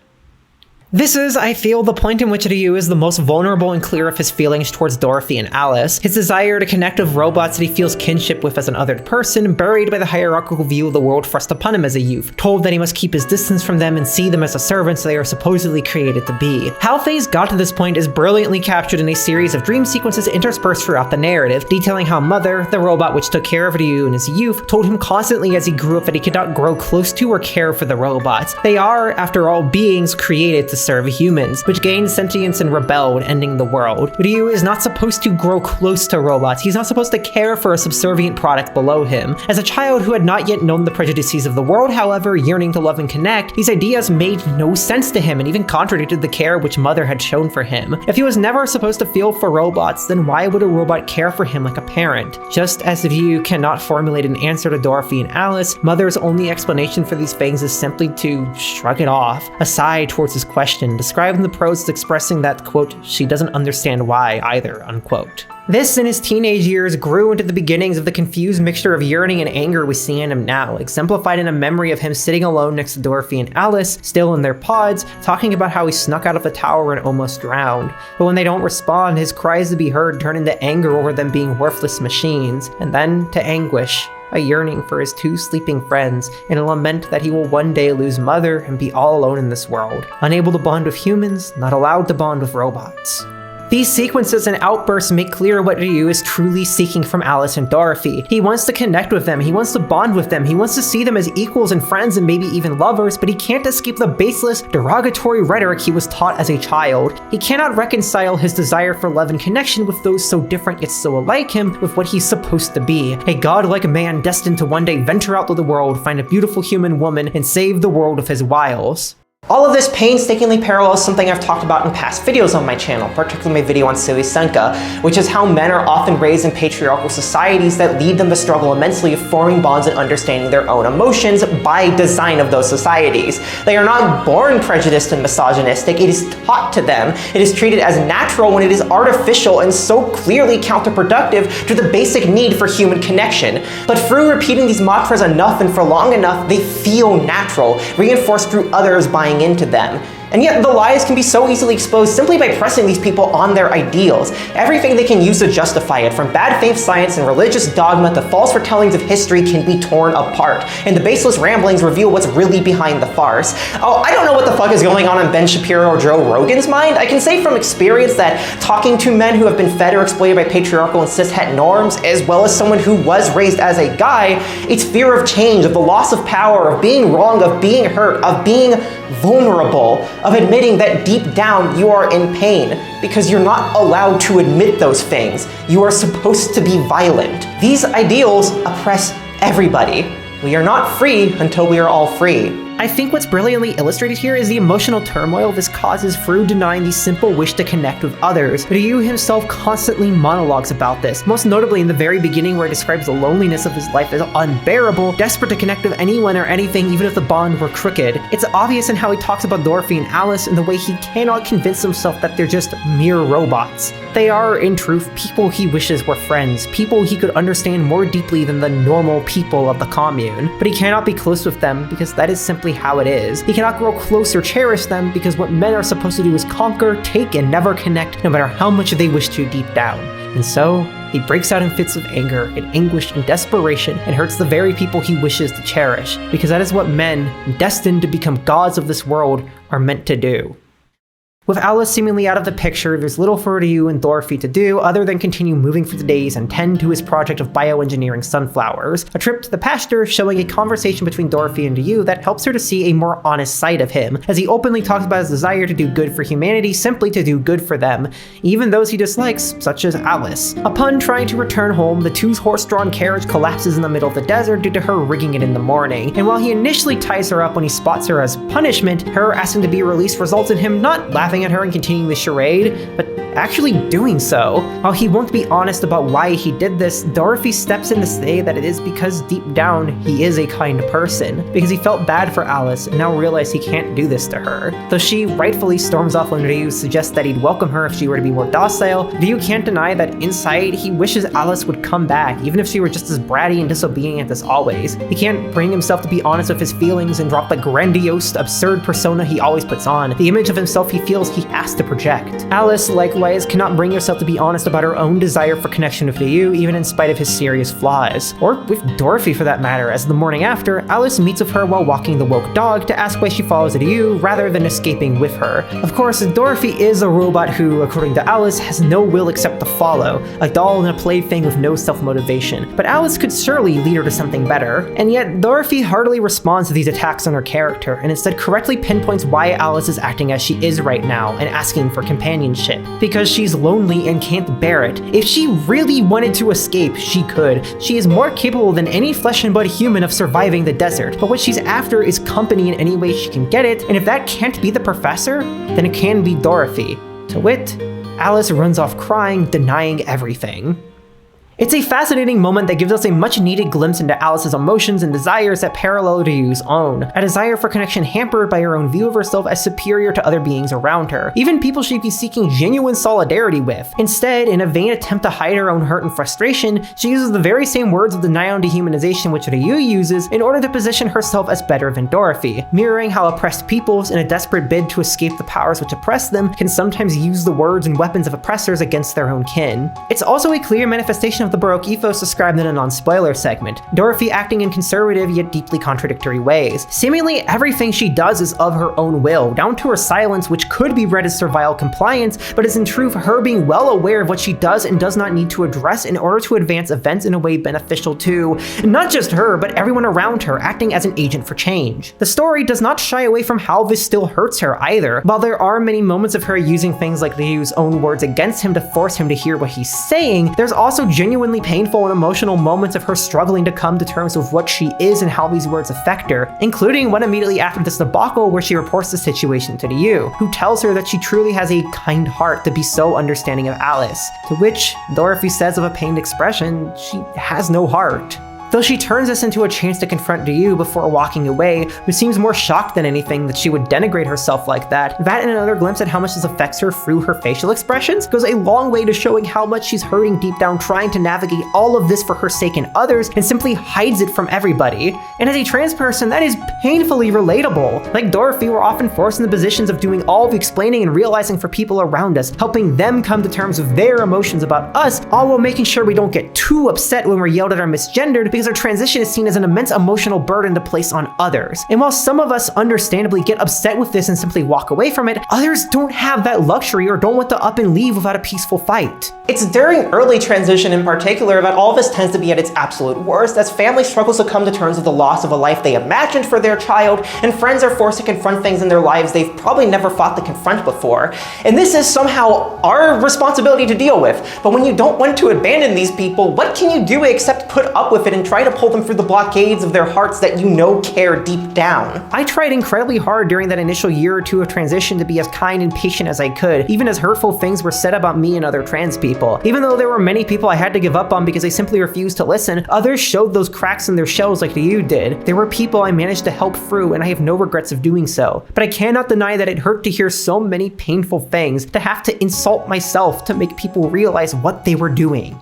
This is, I feel, the point in which Ryu is the most vulnerable and clear of his feelings towards Dorothy and Alice. His desire to connect with robots that he feels kinship with as an othered person, buried by the hierarchical view of the world thrust upon him as a youth, told that he must keep his distance from them and see them as the servants they are supposedly created to be. How things got to this point is brilliantly captured in a series of dream sequences interspersed throughout the narrative, detailing how Mother, the robot which took care of Ryu in his youth, told him constantly as he grew up that he could not grow close to or care for the robots. They are, after all, beings created to serve humans, which gained sentience and rebelled, ending the world. Ryu is not supposed to grow close to robots. He's not supposed to care for a subservient product below him. As a child who had not yet known the prejudices of the world, however, yearning to love and connect, these ideas made no sense to him and even contradicted the care which Mother had shown for him. If he was never supposed to feel for robots, then why would a robot care for him like a parent? Just as Ryu cannot formulate an answer to Dorothy and Alice, Mother's only explanation for these things is simply to shrug it off, a sigh towards his question, described in the prose as expressing that, quote, she doesn't understand why either, unquote. This, in his teenage years, grew into the beginnings of the confused mixture of yearning and anger we see in him now, exemplified in a memory of him sitting alone next to Dorothy and Alice, still in their pods, talking about how he snuck out of the tower and almost drowned. But when they don't respond, his cries to be heard turn into anger over them being worthless machines, and then to anguish. A yearning for his two sleeping friends, and a lament that he will one day lose Mother and be all alone in this world, unable to bond with humans, not allowed to bond with robots. These sequences and outbursts make clear what Ryu is truly seeking from Alice and Dorothy. He wants to connect with them, he wants to bond with them, he wants to see them as equals and friends and maybe even lovers, but he can't escape the baseless, derogatory rhetoric he was taught as a child. He cannot reconcile his desire for love and connection with those so different yet so alike him with what he's supposed to be. A godlike man destined to one day venture out to the world, find a beautiful human woman, and save the world with his wiles. All of this painstakingly parallels something I've talked about in past videos on my channel, particularly my video on Silly Senka, which is how men are often raised in patriarchal societies that lead them to struggle immensely with forming bonds and understanding their own emotions by design of those societies. They are not born prejudiced and misogynistic, it is taught to them. It is treated as natural when it is artificial and so clearly counterproductive to the basic need for human connection. But through repeating these mantras enough and for long enough, they feel natural, reinforced through others buying into them. And yet the lies can be so easily exposed simply by pressing these people on their ideals. Everything they can use to justify it, from bad faith science and religious dogma to false retellings of history, can be torn apart, and the baseless ramblings reveal what's really behind the farce. Oh, I don't know what the fuck is going on in Ben Shapiro or Joe Rogan's mind. I can say from experience that talking to men who have been fed or exploited by patriarchal and cishet norms, as well as someone who was raised as a guy, it's fear of change, of the loss of power, of being wrong, of being hurt, of being vulnerable, of admitting that deep down you are in pain, because you're not allowed to admit those things. You are supposed to be violent. These ideals oppress everybody. We are not free until we are all free. I think what's brilliantly illustrated here is the emotional turmoil this causes through denying the simple wish to connect with others. Ryu himself constantly monologues about this, most notably in the very beginning where he describes the loneliness of his life as unbearable, desperate to connect with anyone or anything even if the bond were crooked. It's obvious in how he talks about Dorothy and Alice and the way he cannot convince himself that they're just mere robots. They are, in truth, people he wishes were friends, people he could understand more deeply than the normal people of the commune. But he cannot be close with them because that is simply how it is. He cannot grow close or cherish them because what men are supposed to do is conquer, take, and never connect, no matter how much they wish to deep down. And so, he breaks out in fits of anger, in anguish and desperation, and hurts the very people he wishes to cherish, because that is what men, destined to become gods of this world, are meant to do. With Alice seemingly out of the picture, there's little for Ryu and Doree to do other than continue moving through the days and tend to his project of bioengineering sunflowers, a trip to the pasture showing a conversation between Doree and Ryu that helps her to see a more honest side of him, as he openly talks about his desire to do good for humanity simply to do good for them, even those he dislikes, such as Alice. Upon trying to return home, the two's horse-drawn carriage collapses in the middle of the desert due to her rigging it in the morning, and while he initially ties her up when he spots her as punishment, her asking to be released results in him not laughing at her and continuing the charade, but actually doing so. While he won't be honest about why he did this, Doree steps in to say that it is because deep down he is a kind person, because he felt bad for Alice and now realized he can't do this to her. Though she rightfully storms off when Ryu suggests that he'd welcome her if she were to be more docile, Ryu can't deny that inside he wishes Alice would come back, even if she were just as bratty and disobedient as always. He can't bring himself to be honest with his feelings and drop the grandiose, absurd persona he always puts on, the image of himself he feels he has to project. Alice, likewise, cannot bring herself to be honest about her own desire for connection with Ryu, even in spite of his serious flaws. Or with Doree for that matter, as the morning after, Alice meets with her while walking the woke dog to ask why she follows Ryu rather than escaping with her. Of course, Doree is a robot who, according to Alice, has no will except to follow, a doll and a plaything with no self-motivation. But Alice could surely lead her to something better, and yet Doree hardly responds to these attacks on her character, and instead correctly pinpoints why Alice is acting as she is right now and asking for companionship. Because she's lonely and can't bear it. If she really wanted to escape, she could. She is more capable than any flesh and blood human of surviving the desert, but what she's after is company in any way she can get it, and if that can't be the professor, then it can be Doree. To wit, Alice runs off crying, denying everything. It's a fascinating moment that gives us a much-needed glimpse into Alice's emotions and desires that parallel Ryu's own, a desire for connection hampered by her own view of herself as superior to other beings around her, even people she'd be seeking genuine solidarity with. Instead, in a vain attempt to hide her own hurt and frustration, she uses the very same words of denial and dehumanization which Ryu uses in order to position herself as better than Doree, mirroring how oppressed peoples, in a desperate bid to escape the powers which oppress them, can sometimes use the words and weapons of oppressors against their own kin. It's also a clear manifestation of the Baroque ethos described in a non-spoiler segment, Doree acting in conservative yet deeply contradictory ways. Seemingly everything she does is of her own will, down to her silence, which could be read as servile compliance, but is in truth her being well aware of what she does and does not need to address in order to advance events in a way beneficial to not just her, but everyone around her, acting as an agent for change. The story does not shy away from how this still hurts her either. While there are many moments of her using things like Ryu's own words against him to force him to hear what he's saying, there's also genuinely painful and emotional moments of her struggling to come to terms with what she is and how these words affect her, including one immediately after this debacle where she reports the situation to Ryu, who tells her that she truly has a kind heart to be so understanding of Alice, to which Doree says with a pained expression, she has no heart. Though she turns this into a chance to confront Ryu before walking away, who seems more shocked than anything that she would denigrate herself like that, that and another glimpse at how much this affects her through her facial expressions goes a long way to showing how much she's hurting deep down trying to navigate all of this for her sake and others, and simply hides it from everybody. And as a trans person, that is painfully relatable. Like Doree, we're often forced in the positions of doing all the explaining and realizing for people around us, helping them come to terms with their emotions about us, all while making sure we don't get too upset when we're yelled at or misgendered, because our transition is seen as an immense emotional burden to place on others. And while some of us understandably get upset with this and simply walk away from it, others don't have that luxury or don't want to up and leave without a peaceful fight. It's during early transition in particular that all this tends to be at its absolute worst, as family struggles to come to terms with the loss of a life they imagined for their child, and friends are forced to confront things in their lives they've probably never thought to confront before. And this is somehow our responsibility to deal with. But when you don't want to abandon these people, what can you do except put up with it and try to pull them through the blockades of their hearts that you know care deep down? I tried incredibly hard during that initial year or two of transition to be as kind and patient as I could, even as hurtful things were said about me and other trans people. Even though there were many people I had to give up on because they simply refused to listen, others showed those cracks in their shells like you did. There were people I managed to help through, and I have no regrets of doing so. But I cannot deny that it hurt to hear so many painful things, to have to insult myself to make people realize what they were doing.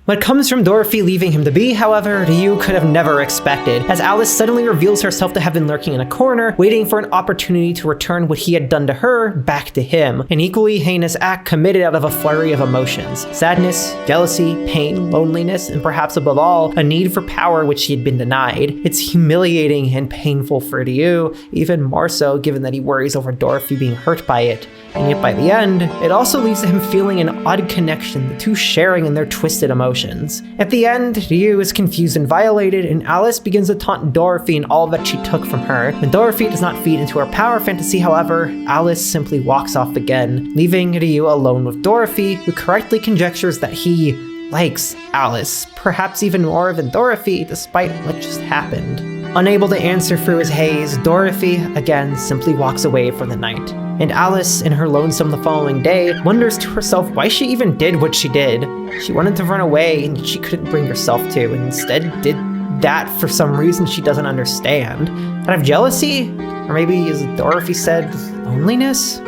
What comes from Doree leaving him to be, however, Ryu could have never expected, as Alice suddenly reveals herself to have been lurking in a corner, waiting for an opportunity to return what he had done to her back to him. An equally heinous act committed out of a flurry of emotions. Sadness, jealousy, pain, loneliness, and perhaps above all, a need for power which he had been denied. It's humiliating and painful for Ryu, even more so given that he worries over Doree being hurt by it. And yet by the end, it also leaves him feeling an odd connection, the two sharing in their twisted emotions. At the end, Ryu is confused and violated, and Alice begins to taunt Doree and all that she took from her. When Doree does not feed into her power fantasy, however, Alice simply walks off again, leaving Ryu alone with Doree, who correctly conjectures that he likes Alice, perhaps even more than Doree, despite what just happened. Unable to answer through his haze, Doree, again, simply walks away for the night. And Alice, in her lonesome the following day, wonders to herself why she even did what she did. She wanted to run away, and she couldn't bring herself to, and instead did that for some reason she doesn't understand. Out of jealousy? Or maybe, as Doree said, loneliness?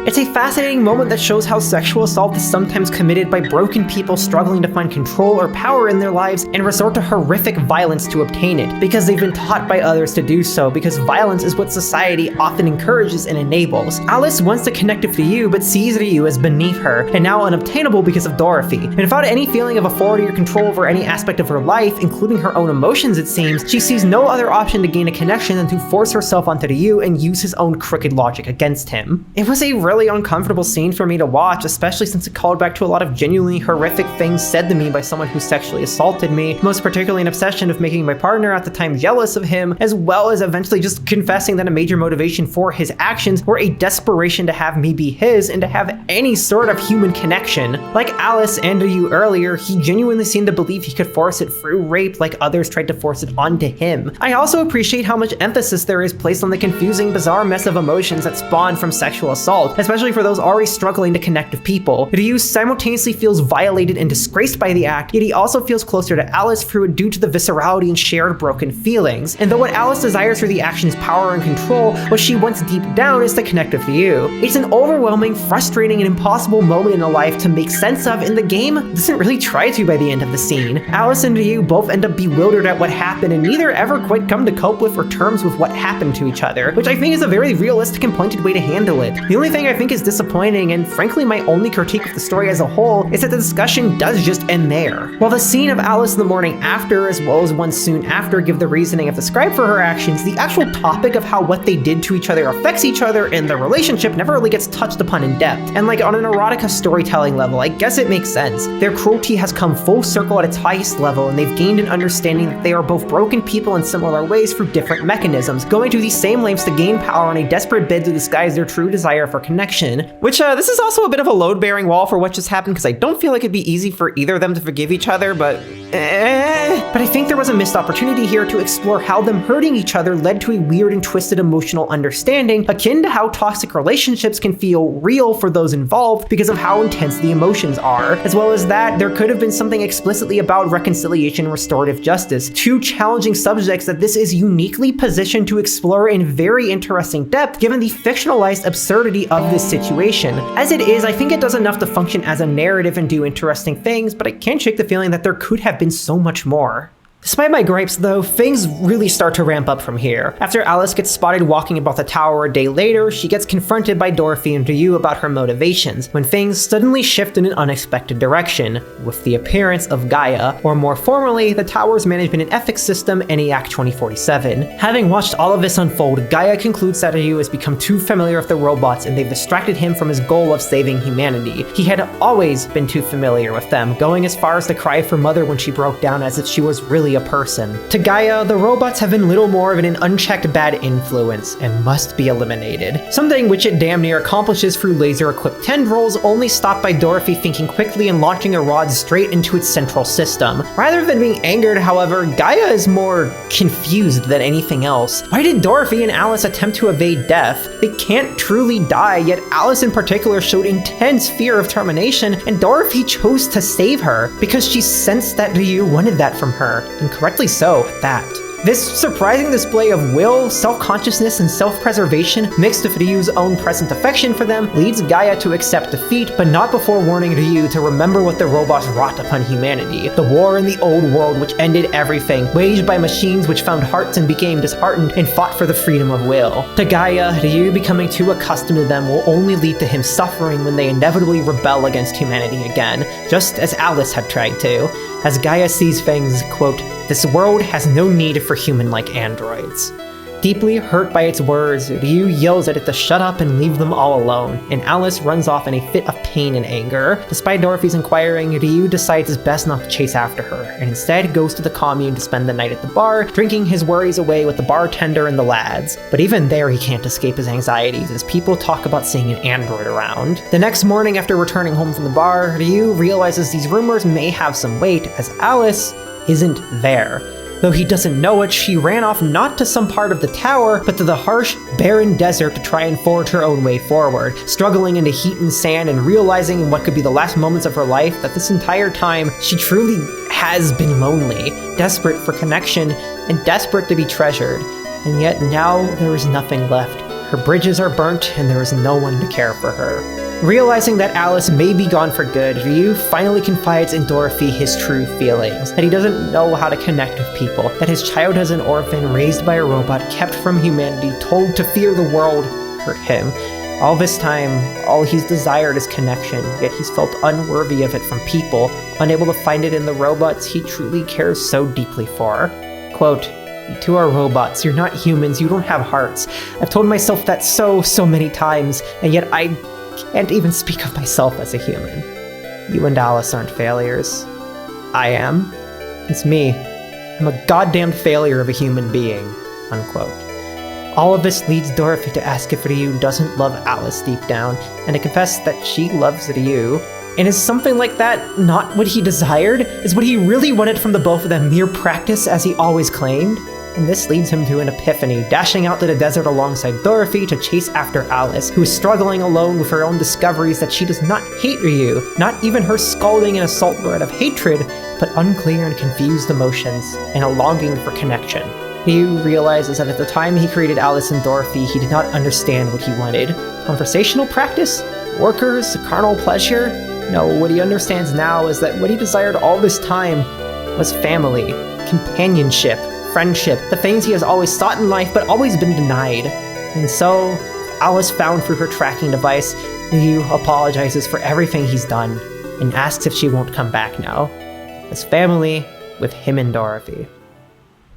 It's a fascinating moment that shows how sexual assault is sometimes committed by broken people struggling to find control or power in their lives and resort to horrific violence to obtain it, because they've been taught by others to do so, because violence is what society often encourages and enables. Alice wants to connect with Ryu, but sees Ryu as beneath her, and now unobtainable because of Doree. And without any feeling of authority or control over any aspect of her life, including her own emotions it seems, she sees no other option to gain a connection than to force herself onto Ryu and use his own crooked logic against him. It was a really uncomfortable scene for me to watch, especially since it called back to a lot of genuinely horrific things said to me by someone who sexually assaulted me, most particularly an obsession of making my partner at the time jealous of him, as well as eventually just confessing that a major motivation for his actions were a desperation to have me be his and to have any sort of human connection. Like Alice and Ryu earlier, he genuinely seemed to believe he could force it through rape like others tried to force it onto him. I also appreciate how much emphasis there is placed on the confusing, bizarre mess of emotions that spawn from sexual assault, especially for those already struggling to connect with people. Ryu simultaneously feels violated and disgraced by the act, yet he also feels closer to Alice through it due to the viscerality and shared broken feelings. And though what Alice desires through the action is power and control, what she wants deep down is to connect with Ryu. It's an overwhelming, frustrating, and impossible moment in a life to make sense of, and the game doesn't really try to by the end of the scene. Alice and Ryu both end up bewildered at what happened, and neither ever quite come to cope with or terms with what happened to each other, which I think is a very realistic and pointed way to handle it. The only thing I think is disappointing, and frankly my only critique of the story as a whole, is that the discussion does just end there. While the scene of Alice in the morning after, as well as one soon after, give the reasoning of described for her actions, the actual topic of how what they did to each other affects each other and their relationship never really gets touched upon in depth. And like on an erotica storytelling level, I guess it makes sense. Their cruelty has come full circle at its highest level, and they've gained an understanding that they are both broken people in similar ways through different mechanisms, going to these same lengths to gain power in a desperate bid to disguise their true desire for connection. Which, this is also a bit of a load-bearing wall for what just happened, because I don't feel like it'd be easy for either of them to forgive each other, but I think there was a missed opportunity here to explore how them hurting each other led to a weird and twisted emotional understanding, akin to how toxic relationships can feel real for those involved because of how intense the emotions are. As well as that, there could have been something explicitly about reconciliation and restorative justice, two challenging subjects that this is uniquely positioned to explore in very interesting depth given the fictionalized absurdity of this situation. As it is, I think it does enough to function as a narrative and do interesting things, but I can't shake the feeling that there could have been so much more. Despite my gripes though, things really start to ramp up from here. After Alice gets spotted walking about the tower a day later, she gets confronted by Doree and Ryu about her motivations, when things suddenly shift in an unexpected direction, with the appearance of Gaia, or more formally, the tower's management and ethics system, ENIAC 2047. Having watched all of this unfold, Gaia concludes that Ryu has become too familiar with the robots and they've distracted him from his goal of saving humanity. He had always been too familiar with them, going as far as to cry for Mother when she broke down as if she was really a person. To Gaia, the robots have been little more of an unchecked bad influence and must be eliminated. Something which it damn near accomplishes through laser-equipped tendrils, only stopped by Doree thinking quickly and launching a rod straight into its central system. Rather than being angered, however, Gaia is more confused than anything else. Why did Doree and Alice attempt to evade death? They can't truly die, yet Alice in particular showed intense fear of termination, and Doree chose to save her because she sensed that Ryu wanted that from her. And correctly so, at that. This surprising display of will, self-consciousness, and self-preservation, mixed with Ryu's own present affection for them, leads Gaia to accept defeat, but not before warning Ryu to remember what the robots wrought upon humanity. The war in the old world which ended everything, waged by machines which found hearts and became disheartened and fought for the freedom of will. To Gaia, Ryu becoming too accustomed to them will only lead to him suffering when they inevitably rebel against humanity again, just as Alice had tried to. As Gaia sees things, quote, "This world has no need for human-like androids." Deeply hurt by its words, Ryu yells at it to shut up and leave them all alone, and Alice runs off in a fit of pain and anger. Despite Dorothy's inquiring, Ryu decides it's best not to chase after her, and instead goes to the commune to spend the night at the bar, drinking his worries away with the bartender and the lads. But even there he can't escape his anxieties as people talk about seeing an android around. The next morning after returning home from the bar, Ryu realizes these rumors may have some weight as Alice isn't there. Though he doesn't know it, she ran off not to some part of the tower, but to the harsh, barren desert to try and forge her own way forward, struggling in the heat and sand and realizing in what could be the last moments of her life that this entire time she truly has been lonely, desperate for connection, and desperate to be treasured. And yet now there is nothing left. Her bridges are burnt and there is no one to care for her. Realizing that Alice may be gone for good, Ryu finally confides in Dorothy his true feelings, that he doesn't know how to connect with people, that his child as an orphan raised by a robot kept from humanity, told to fear the world, hurt him. All this time, all he's desired is connection, yet he's felt unworthy of it from people, unable to find it in the robots he truly cares so deeply for. Quote, "You two are robots, you're not humans, you don't have hearts. I've told myself that so many times, and yet I can't even speak of myself as a human. You and Alice aren't failures. I am. It's me. I'm a goddamn failure of a human being," unquote. All of this leads Dorothy to ask if Ryu doesn't love Alice deep down, and to confess that she loves Ryu. And is something like that not what he desired? Is what he really wanted from the both of them mere practice as he always claimed? And this leads him to an epiphany, dashing out to the desert alongside Dorothy to chase after Alice, who is struggling alone with her own discoveries that she does not hate Ryu, not even her scalding and assault word of hatred, but unclear and confused emotions, and a longing for connection. Ryu realizes that at the time he created Alice and Dorothy, he did not understand what he wanted. Conversational practice? Workers? Carnal pleasure? No, what he understands now is that what he desired all this time was family, companionship, friendship, the things he has always sought in life but always been denied. And so, Alice found through her tracking device, Ryu apologizes for everything he's done and asks if she won't come back now. As family with him and Dorothy.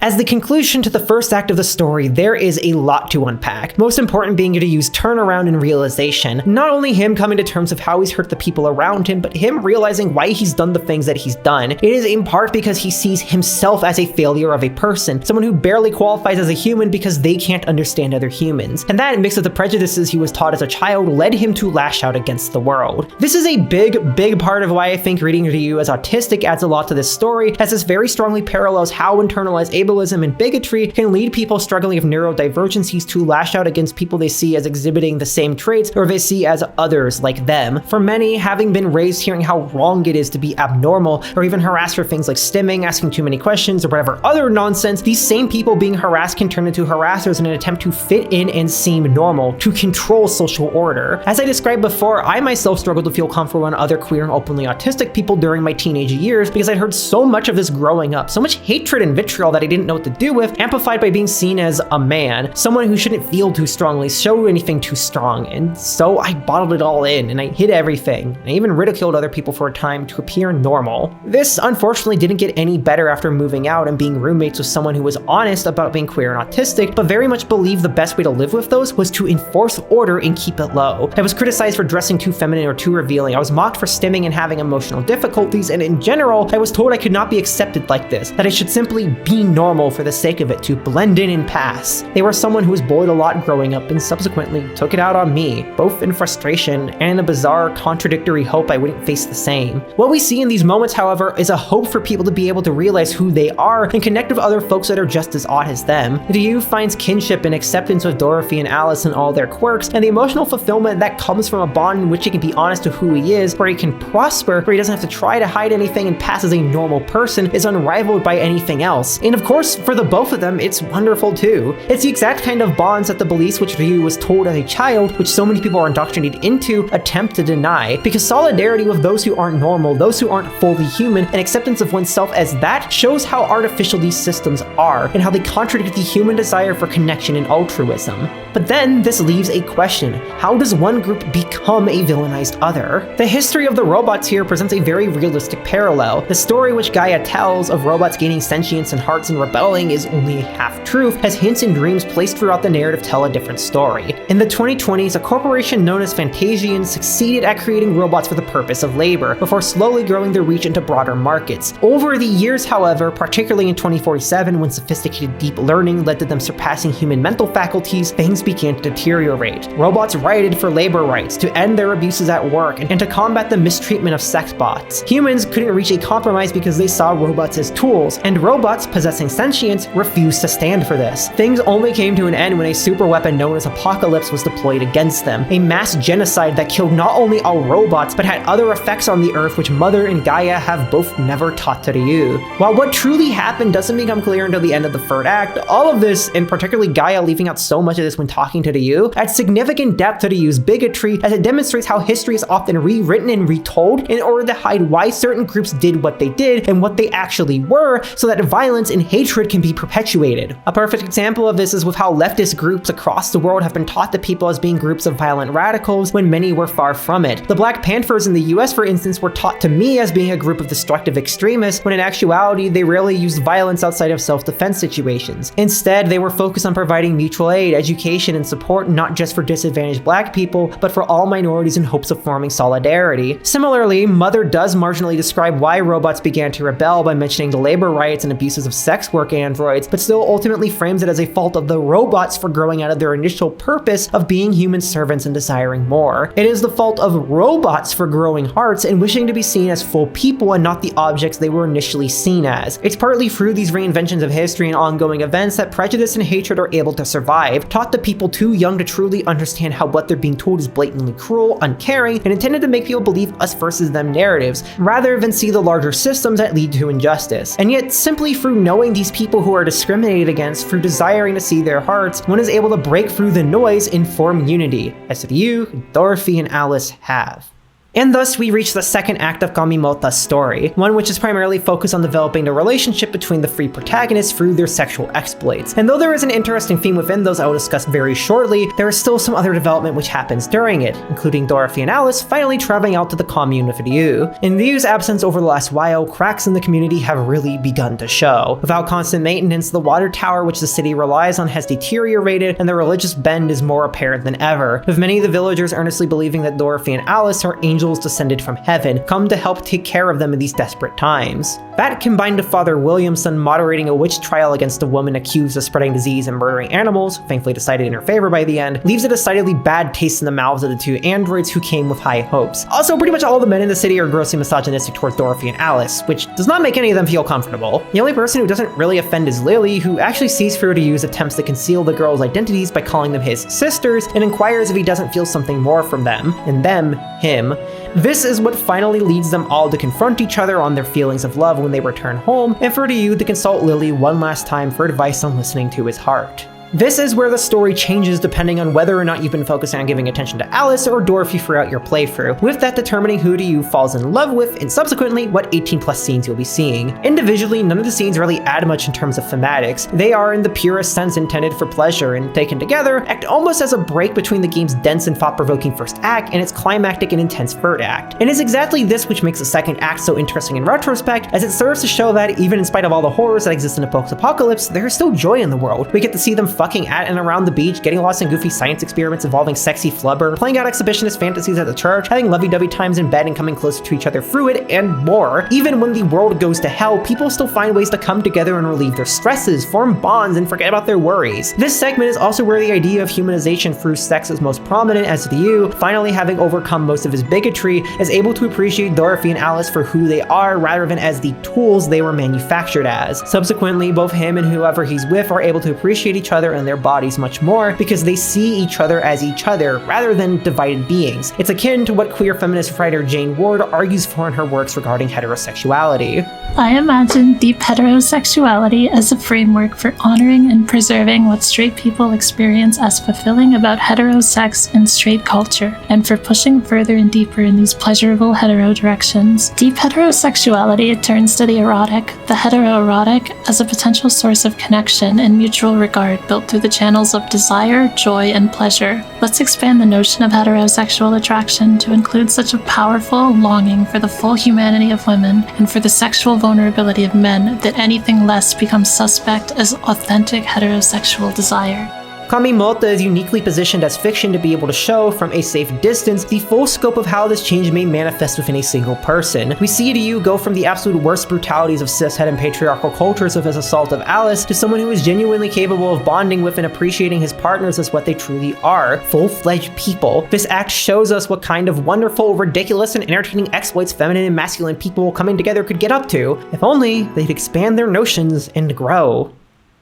As the conclusion to the first act of the story, there is a lot to unpack, most important being Ryu's turnaround and realization. Not only him coming to terms of how he's hurt the people around him, but him realizing why he's done the things that he's done. It is in part because he sees himself as a failure of a person, someone who barely qualifies as a human because they can't understand other humans. And that, mixed with the prejudices he was taught as a child, led him to lash out against the world. This is a big part of why I think reading Ryu as autistic adds a lot to this story, as this very strongly parallels how internalized ableism and bigotry can lead people struggling with neurodivergencies to lash out against people they see as exhibiting the same traits or they see as others like them. For many, having been raised hearing how wrong it is to be abnormal or even harassed for things like stimming, asking too many questions, or whatever other nonsense, these same people being harassed can turn into harassers in an attempt to fit in and seem normal, to control social order. As I described before, I myself struggled to feel comfortable around other queer and openly autistic people during my teenage years because I'd heard so much of this growing up, so much hatred and vitriol that I didn't know what to do with, amplified by being seen as a man, someone who shouldn't feel too strongly, show anything too strong. And so I bottled it all in and I hid everything. I even ridiculed other people for a time to appear normal. This unfortunately didn't get any better after moving out and being roommates with someone who was honest about being queer and autistic, but very much believed the best way to live with those was to enforce order and keep it low. I was criticized for dressing too feminine or too revealing. I was mocked for stimming and having emotional difficulties, and in general, I was told I could not be accepted like this, that I should simply be normal for the sake of it, to blend in and pass. They were someone who was bullied a lot growing up and subsequently took it out on me, both in frustration and a bizarre, contradictory hope I wouldn't face the same. What we see in these moments, however, is a hope for people to be able to realize who they are and connect with other folks that are just as odd as them. Ryu finds kinship and acceptance with Dorothy and Alice and all their quirks, and the emotional fulfillment that comes from a bond in which he can be honest with who he is, where he can prosper, where he doesn't have to try to hide anything and pass as a normal person, is unrivaled by anything else. And of course, course, for the both of them, it's wonderful too. It's the exact kind of bonds that the beliefs which Ryu was told as a child, which so many people are indoctrinated into, attempt to deny. Because solidarity with those who aren't normal, those who aren't fully human, and acceptance of oneself as that shows how artificial these systems are, and how they contradict the human desire for connection and altruism. But then, this leaves a question. How does one group become a villainized other? The history of the robots here presents a very realistic parallel. The story which Gaia tells of robots gaining sentience and hearts and rebelling is only a half-truth, as hints and dreams placed throughout the narrative tell a different story. In the 2020s, a corporation known as Fantasian succeeded at creating robots for the purpose of labor, before slowly growing their reach into broader markets. Over the years, however, particularly in 2047, when sophisticated deep learning led to them surpassing human mental faculties, things began to deteriorate. Robots rioted for labor rights, to end their abuses at work, and to combat the mistreatment of sex bots. Humans couldn't reach a compromise because they saw robots as tools, and robots possessing sentience refused to stand for this. Things only came to an end when a superweapon known as Apocalypse was deployed against them, a mass genocide that killed not only all robots, but had other effects on the Earth which Mother and Gaia have both never taught to Ryu. While what truly happened doesn't become clear until the end of the third act, all of this, and particularly Gaia leaving out so much of this when talking to Ryu, adds significant depth to Ryu's bigotry, as it demonstrates how history is often rewritten and retold in order to hide why certain groups did what they did and what they actually were, so that violence and hatred can be perpetuated. A perfect example of this is with how leftist groups across the world have been taught to people as being groups of violent radicals when many were far from it. The Black Panthers in the US, for instance, were taught to me as being a group of destructive extremists, when in actuality they rarely used violence outside of self-defense situations. Instead, they were focused on providing mutual aid, education, and support not just for disadvantaged Black people, but for all minorities in hopes of forming solidarity. Similarly, Mother does marginally describe why robots began to rebel by mentioning the labor rights and abuses of sex work androids, but still ultimately frames it as a fault of the robots for growing out of their initial purpose of being human servants and desiring more. It is the fault of robots for growing hearts and wishing to be seen as full people and not the objects they were initially seen as. It's partly through these reinventions of history and ongoing events that prejudice and hatred are able to survive, taught to people too young to truly understand how what they're being told is blatantly cruel, uncaring, and intended to make people believe us versus them narratives, rather than see the larger systems that lead to injustice. And yet, simply through knowing these people who are discriminated against, through desiring to see their hearts, one is able to break through the noise and form unity, as Ryu, Dorothy, and Alice have. And thus we reach the second act of Kamimota's story, one which is primarily focused on developing the relationship between the three protagonists through their sexual exploits. And though there is an interesting theme within those I will discuss very shortly, there is still some other development which happens during it, including Dorothy and Alice finally traveling out to the commune with Ryu. In Ryu's absence over the last while, cracks in the community have really begun to show. Without constant maintenance, the water tower which the city relies on has deteriorated, and the religious bend is more apparent than ever, with many of the villagers earnestly believing that Dorothy and Alice are angels descended from heaven, come to help take care of them in these desperate times. That, combined with Father Williamson moderating a witch trial against a woman accused of spreading disease and murdering animals, thankfully decided in her favor by the end, leaves a decidedly bad taste in the mouths of the two androids who came with high hopes. Also, pretty much all the men in the city are grossly misogynistic towards Dorothy and Alice, which does not make any of them feel comfortable. The only person who doesn't really offend is Lily, who actually sees through Ryu's attempts to conceal the girls' identities by calling them his sisters, and inquires if he doesn't feel something more from them, and them, him. This is what finally leads them all to confront each other on their feelings of love when they return home, and for Ryu to consult Lily one last time for advice on listening to his heart. This is where the story changes depending on whether or not you've been focusing on giving attention to Alice or Dorothy throughout your playthrough, with that determining who Ryu falls in love with and subsequently what 18+ scenes you'll be seeing. Individually, none of the scenes really add much in terms of thematics. They are in the purest sense intended for pleasure, and taken together, act almost as a break between the game's dense and thought-provoking first act and its climactic and intense third act. And it's exactly this which makes the second act so interesting in retrospect, as it serves to show that even in spite of all the horrors that exist in a post-apocalypse, there is still joy in the world. We get to see them fucking at and around the beach, getting lost in goofy science experiments involving sexy flubber, playing out exhibitionist fantasies at the church, having lovey-dovey times in bed and coming closer to each other through it, and more. Even when the world goes to hell, people still find ways to come together and relieve their stresses, form bonds, and forget about their worries. This segment is also where the idea of humanization through sex is most prominent, as Ryu, finally having overcome most of his bigotry, is able to appreciate Dorothy and Alice for who they are rather than as the tools they were manufactured as. Subsequently, both him and whoever he's with are able to appreciate each other other and their bodies much more because they see each other as each other rather than divided beings. It's akin to what queer feminist writer Jane Ward argues for in her works regarding heterosexuality. I imagine deep heterosexuality as a framework for honoring and preserving what straight people experience as fulfilling about heterosex in straight culture, and for pushing further and deeper in these pleasurable hetero directions. Deep heterosexuality turns to the erotic, the heteroerotic, as a potential source of connection and mutual regard built through the channels of desire, joy, and pleasure. Let's expand the notion of heterosexual attraction to include such a powerful longing for the full humanity of women and for the sexual vulnerability of men that anything less becomes suspect as authentic heterosexual desire. Kamimota is uniquely positioned as fiction to be able to show, from a safe distance, the full scope of how this change may manifest within a single person. We see Ryu go from the absolute worst brutalities of cishet and patriarchal cultures of his assault of Alice to someone who is genuinely capable of bonding with and appreciating his partners as what they truly are, full-fledged people. This act shows us what kind of wonderful, ridiculous, and entertaining exploits feminine and masculine people coming together could get up to, if only they'd expand their notions and grow.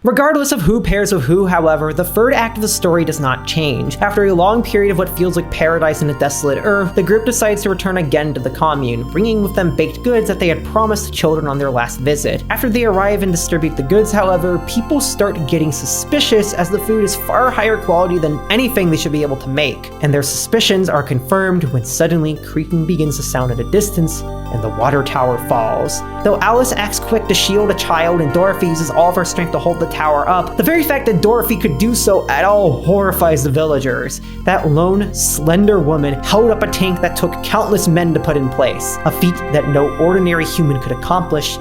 Regardless of who pairs with who, however, the third act of the story does not change. After a long period of what feels like paradise in a desolate earth, the group decides to return again to the commune, bringing with them baked goods that they had promised the children on their last visit. After they arrive and distribute the goods, however, people start getting suspicious as the food is far higher quality than anything they should be able to make. And their suspicions are confirmed when suddenly creaking begins to sound at a distance and the water tower falls. Though Alice acts quick to shield a child and Dorothy uses all of her strength to hold the tower up, the very fact that Dorothy could do so at all horrifies the villagers. That lone, slender woman held up a tank that took countless men to put in place, a feat that no ordinary human could accomplish,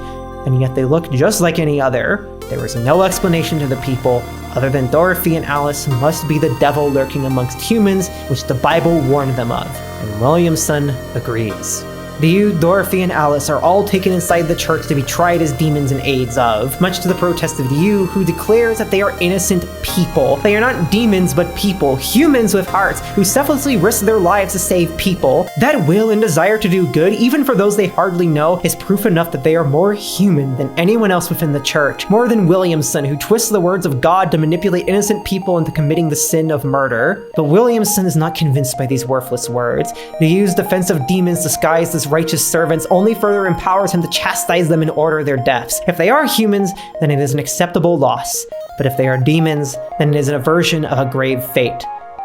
and yet they looked just like any other. There was no explanation to the people, other than Dorothy and Alice must be the devil lurking amongst humans, which the Bible warned them of, and Williamson agrees. Ryu, Dorothy, and Alice are all taken inside the church to be tried as demons and aids of, much to the protest of Ryu, who declares that they are innocent people. They are not demons, but people, humans with hearts, who selflessly risk their lives to save people. That will and desire to do good, even for those they hardly know, is proof enough that they are more human than anyone else within the church, more than Williamson, who twists the words of God to manipulate innocent people into committing the sin of murder. But Williamson is not convinced by these worthless words. Ryu's defense of demons disguised as righteous servants only further empowers him to chastise them and order their deaths. If they are humans, then it is an acceptable loss. But if they are demons, then it is an aversion of a grave fate.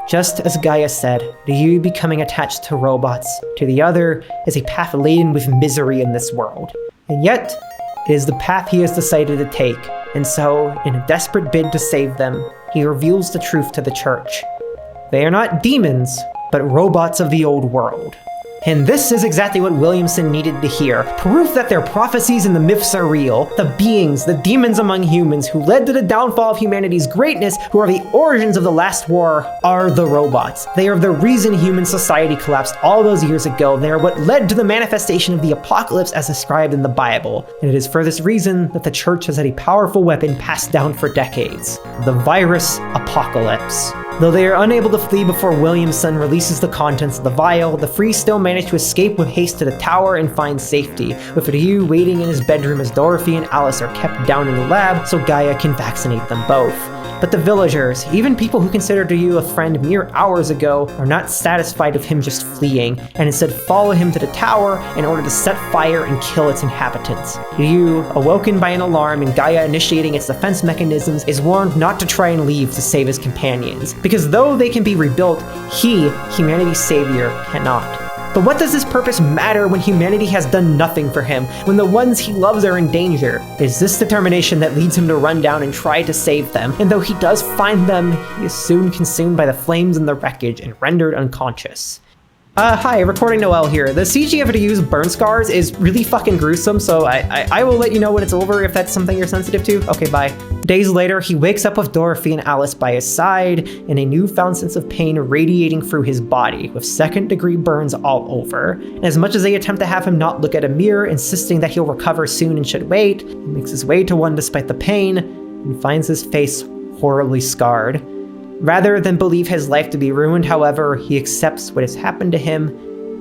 Just as Gaia said, Ryu becoming attached to robots, to the other, is a path laden with misery in this world. And yet, it is the path he has decided to take, and so, in a desperate bid to save them, he reveals the truth to the church. They are not demons, but robots of the old world. And this is exactly what Williamson needed to hear. Proof that their prophecies and the myths are real. The beings, the demons among humans who led to the downfall of humanity's greatness, who are the origins of the last war, are the robots. They are the reason human society collapsed all those years ago. They are what led to the manifestation of the apocalypse as described in the Bible. And it is for this reason that the church has had a powerful weapon passed down for decades. The virus apocalypse. Though they are unable to flee before Williamson releases the contents of the vial, the Free still manage to escape with haste to the tower and find safety, with Ryu waiting in his bedroom as Dorothy and Alice are kept down in the lab so Gaia can vaccinate them both. But the villagers, even people who considered Ryu a friend mere hours ago, are not satisfied with him just fleeing, and instead follow him to the tower in order to set fire and kill its inhabitants. Ryu, awoken by an alarm and Gaia initiating its defense mechanisms, is warned not to try and leave to save his companions, because though they can be rebuilt, he, humanity's savior, cannot. But what does this purpose matter when humanity has done nothing for him, when the ones he loves are in danger? It is this determination that leads him to run down and try to save them, and though he does find them, he is soon consumed by the flames and the wreckage and rendered unconscious. Hi, Recording Noel here. The CG of Ryu's burn scars is really fucking gruesome, so I will let you know when it's over if that's something you're sensitive to. Okay, bye. Days later, he wakes up with Dorothy and Alice by his side, and a newfound sense of pain radiating through his body, with second-degree burns all over. And as much as they attempt to have him not look at a mirror, insisting that he'll recover soon and should wait, he makes his way to one despite the pain, and finds his face horribly scarred. Rather than believe his life to be ruined, however, he accepts what has happened to him,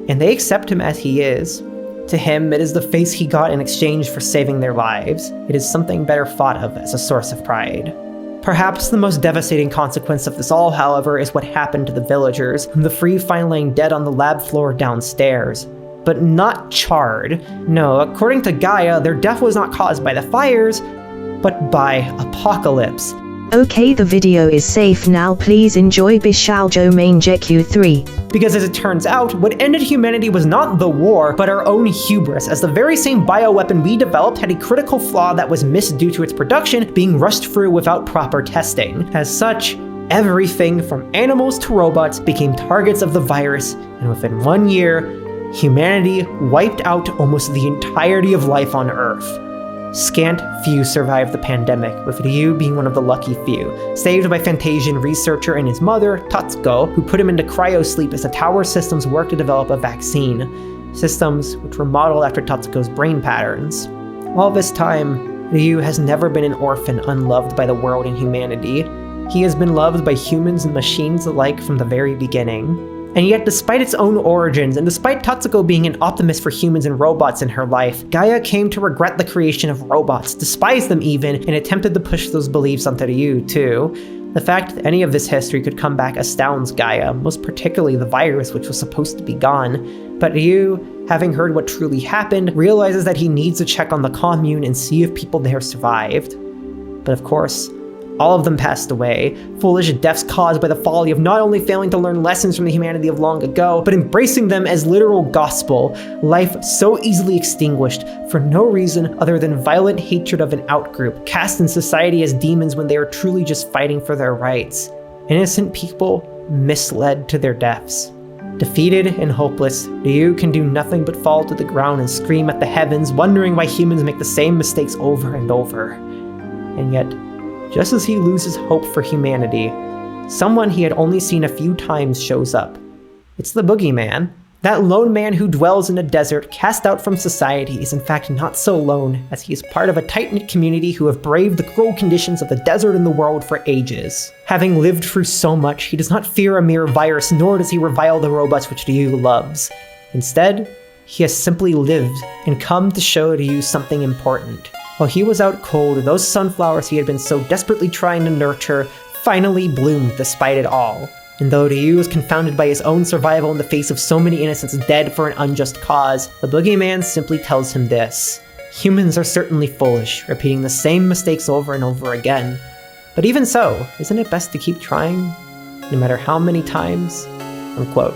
and they accept him as he is. To him, it is the face he got in exchange for saving their lives. It is something better thought of as a source of pride. Perhaps the most devastating consequence of this all, however, is what happened to the villagers, whom the Free find laying dead on the lab floor downstairs. But not charred. No, according to Gaia, their death was not caused by the fires, but by apocalypse. Okay, the video is safe now, please enjoy Bishoujo Mangekyou 3. Because as it turns out, what ended humanity was not the war, but our own hubris, as the very same bioweapon we developed had a critical flaw that was missed due to its production being rushed through without proper testing. As such, everything from animals to robots became targets of the virus, and within 1 year, humanity wiped out almost the entirety of life on Earth. Scant few survived the pandemic, with Ryu being one of the lucky few, saved by Fantasian researcher and his mother, Tatsuko, who put him into cryosleep as the tower systems worked to develop a vaccine. Systems which were modeled after Tatsuko's brain patterns. All this time, Ryu has never been an orphan unloved by the world and humanity. He has been loved by humans and machines alike from the very beginning. And yet, despite its own origins, and despite Tatsuko being an optimist for humans and robots in her life, Gaia came to regret the creation of robots, despise them even, and attempted to push those beliefs onto Ryu too. The fact that any of this history could come back astounds Gaia, most particularly the virus which was supposed to be gone. But Ryu, having heard what truly happened, realizes that he needs to check on the commune and see if people there survived. But of course, all of them passed away, foolish deaths caused by the folly of not only failing to learn lessons from the humanity of long ago, but embracing them as literal gospel, life so easily extinguished for no reason other than violent hatred of an outgroup, cast in society as demons when they are truly just fighting for their rights. Innocent people misled to their deaths. Defeated and hopeless, Ryu can do nothing but fall to the ground and scream at the heavens, wondering why humans make the same mistakes over and over. And yet, just as he loses hope for humanity, someone he had only seen a few times shows up. It's the Boogeyman. That lone man who dwells in a desert, cast out from society, is in fact not so lone, as he is part of a tight-knit community who have braved the cruel conditions of the desert and the world for ages. Having lived through so much, he does not fear a mere virus, nor does he revile the robots which Ryu loves. Instead, he has simply lived and come to show Ryu something important. While he was out cold, those sunflowers he had been so desperately trying to nurture finally bloomed despite it all. And though Ryu was confounded by his own survival in the face of so many innocents dead for an unjust cause, the Boogeyman simply tells him this. Humans are certainly foolish, repeating the same mistakes over and over again. But even so, isn't it best to keep trying, no matter how many times? Unquote.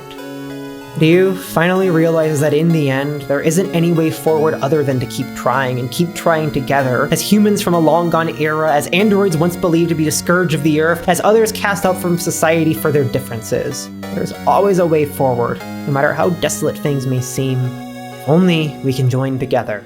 Ryu finally realizes that in the end, there isn't any way forward other than to keep trying and keep trying together, as humans from a long-gone era, as androids once believed to be the scourge of the earth, as others cast out from society for their differences. There's always a way forward, no matter how desolate things may seem. If only we can join together.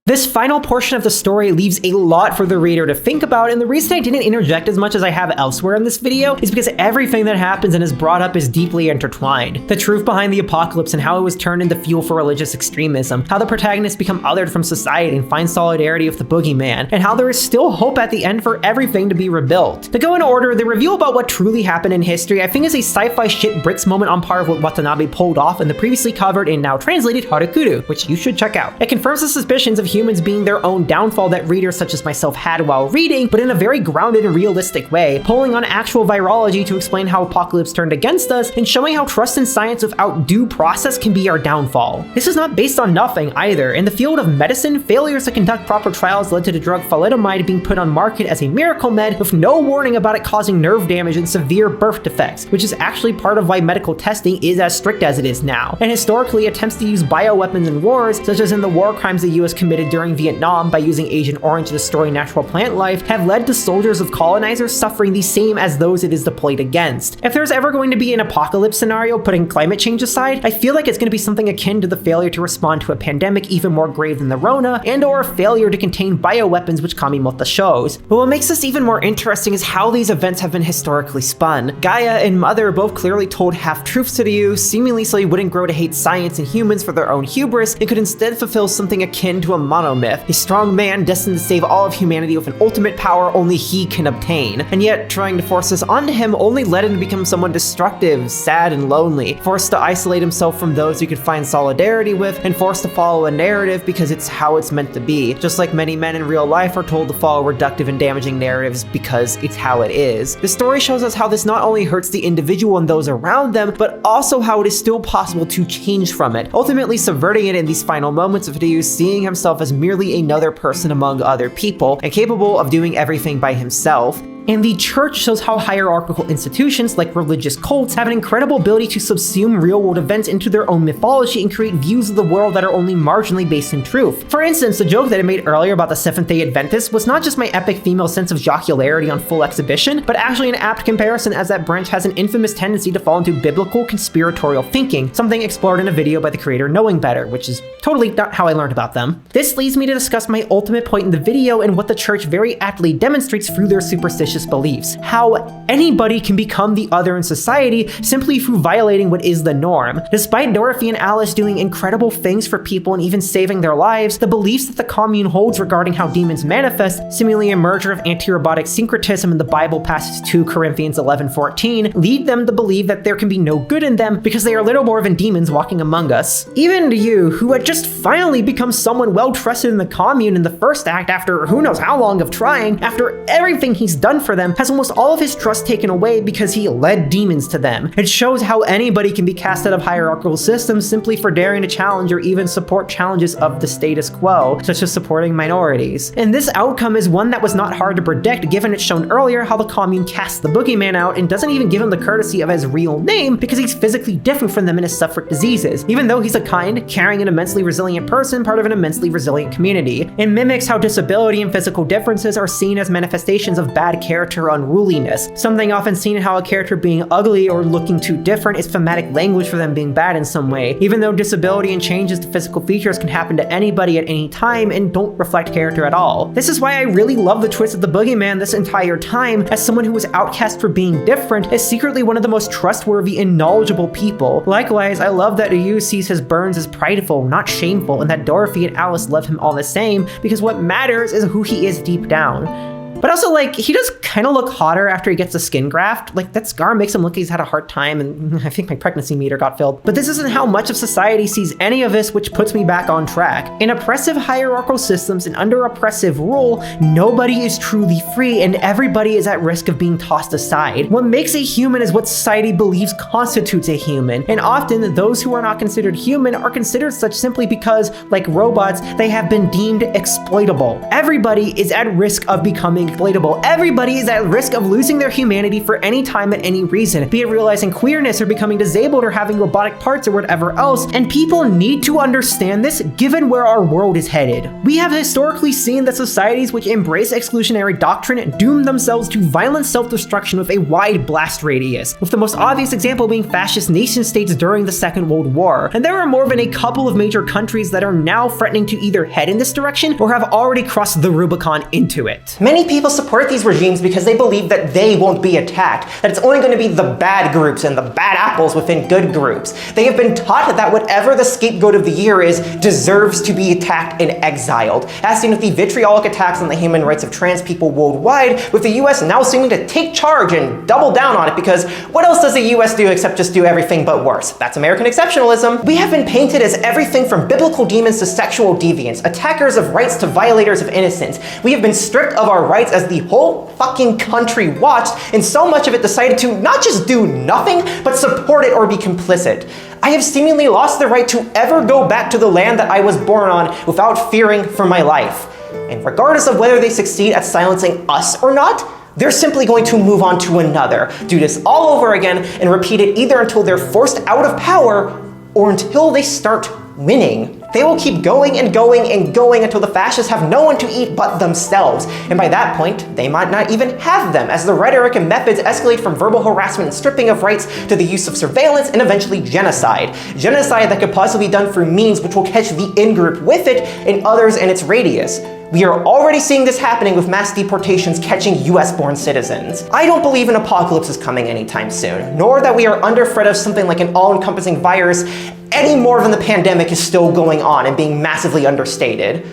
This final portion of the story leaves a lot for the reader to think about, and the reason I didn't interject as much as I have elsewhere in this video is because everything that happens and is brought up is deeply intertwined. The truth behind the apocalypse and how it was turned into fuel for religious extremism, how the protagonists become othered from society and find solidarity with the Boogeyman, and how there is still hope at the end for everything to be rebuilt. To go in order, the reveal about what truly happened in history I think is a sci-fi shit bricks moment on par with what Watanabe pulled off in the previously covered and now translated Harakuru, which you should check out. It confirms the suspicions of humans being their own downfall that readers such as myself had while reading, but in a very grounded and realistic way, pulling on actual virology to explain how apocalypse turned against us, and showing how trust in science without due process can be our downfall. This is not based on nothing either. In the field of medicine, failures to conduct proper trials led to the drug thalidomide being put on market as a miracle med with no warning about it causing nerve damage and severe birth defects, which is actually part of why medical testing is as strict as it is now. And historically, attempts to use bioweapons in wars, such as in the war crimes the US committed during Vietnam by using Agent Orange to destroy natural plant life, have led to soldiers of colonizers suffering the same as those it is deployed against. If there's ever going to be an apocalypse scenario, putting climate change aside, I feel like it's going to be something akin to the failure to respond to a pandemic even more grave than the Rona, and or a failure to contain bioweapons, which Kamimota shows. But what makes this even more interesting is how these events have been historically spun. Gaia and Mother both clearly told half-truths to Ryu, seemingly so he wouldn't grow to hate science and humans for their own hubris, and could instead fulfill something akin to a monomyth, a strong man destined to save all of humanity with an ultimate power only he can obtain. And yet, trying to force this onto him only led him to become someone destructive, sad, and lonely, forced to isolate himself from those he could find solidarity with, and forced to follow a narrative because it's how it's meant to be, just like many men in real life are told to follow reductive and damaging narratives because it's how it is. The story shows us how this not only hurts the individual and those around them, but also how it is still possible to change from it, ultimately subverting it in these final moments of Ryu seeing himself as merely another person among other people, and capable of doing everything by himself. And the church shows how hierarchical institutions like religious cults have an incredible ability to subsume real-world events into their own mythology and create views of the world that are only marginally based in truth. For instance, the joke that I made earlier about the Seventh-day Adventists was not just my epic female sense of jocularity on full exhibition, but actually an apt comparison, as that branch has an infamous tendency to fall into biblical conspiratorial thinking, something explored in a video by the creator Knowing Better, which is totally not how I learned about them. This leads me to discuss my ultimate point in the video and what the church very aptly demonstrates through their superstitious beliefs. How anybody can become the other in society simply through violating what is the norm. Despite Dorothy and Alice doing incredible things for people and even saving their lives, the beliefs that the commune holds regarding how demons manifest, seemingly a merger of anti-robotic syncretism in the Bible passage 2 Corinthians 11:14, lead them to believe that there can be no good in them because they are little more than demons walking among us. Even you, who had just finally become someone well trusted in the commune in the first act after who knows how long of trying, after everything he's done for them, has almost all of his trust taken away because he led demons to them. It shows how anybody can be cast out of hierarchical systems simply for daring to challenge or even support challenges of the status quo, such as supporting minorities. And this outcome is one that was not hard to predict, given it's shown earlier how the commune casts the boogeyman out and doesn't even give him the courtesy of his real name because he's physically different from them and has suffered diseases, even though he's a kind, caring, and immensely resilient person, part of an immensely resilient community. It mimics how disability and physical differences are seen as manifestations of bad character unruliness, something often seen in how a character being ugly or looking too different is thematic language for them being bad in some way, even though disability and changes to physical features can happen to anybody at any time and don't reflect character at all. This is why I really love the twist of the boogeyman this entire time, as someone who was outcast for being different is secretly one of the most trustworthy and knowledgeable people. Likewise, I love that Ryu sees his burns as prideful, not shameful, and that Dorothy and Alice love him all the same because what matters is who he is deep down. But also, like, he does kind of look hotter after he gets a skin graft. Like, that scar makes him look like he's had a hard time, and I think my pregnancy meter got filled. But this isn't how much of society sees any of this, which puts me back on track. In oppressive hierarchical systems and under oppressive rule, nobody is truly free, and everybody is at risk of being tossed aside. What makes a human is what society believes constitutes a human, and often those who are not considered human are considered such simply because, like robots, they have been deemed exploitable. Everybody is at risk of becoming exploitable. Everybody is at risk of losing their humanity for any time at any reason, be it realizing queerness or becoming disabled or having robotic parts or whatever else, and people need to understand this given where our world is headed. We have historically seen that societies which embrace exclusionary doctrine doom themselves to violent self-destruction with a wide blast radius, with the most obvious example being fascist nation-states during the Second World War. And there are more than a couple of major countries that are now threatening to either head in this direction or have already crossed the Rubicon into it. Many people support these regimes because they believe that they won't be attacked, that it's only going to be the bad groups and the bad apples within good groups. They have been taught that whatever the scapegoat of the year is deserves to be attacked and exiled, as seen with the vitriolic attacks on the human rights of trans people worldwide, with the US now seeming to take charge and double down on it because what else does the US do except just do everything but worse? That's American exceptionalism. We have been painted as everything from biblical demons to sexual deviants, attackers of rights to violators of innocence. We have been stripped of our rights as the whole fucking country watched, and so much of it decided to not just do nothing, but support it or be complicit. I have seemingly lost the right to ever go back to the land that I was born on without fearing for my life. And regardless of whether they succeed at silencing us or not, they're simply going to move on to another, do this all over again, and repeat it either until they're forced out of power or until they start winning. They will keep going and going and going until the fascists have no one to eat but themselves. And by that point, they might not even have them, as the rhetoric and methods escalate from verbal harassment and stripping of rights to the use of surveillance and eventually genocide. Genocide that could possibly be done through means which will catch the in-group with it and others in its radius. We are already seeing this happening with mass deportations catching US-born citizens. I don't believe an apocalypse is coming anytime soon, nor that we are under threat of something like an all-encompassing virus any more than the pandemic is still going on and being massively understated.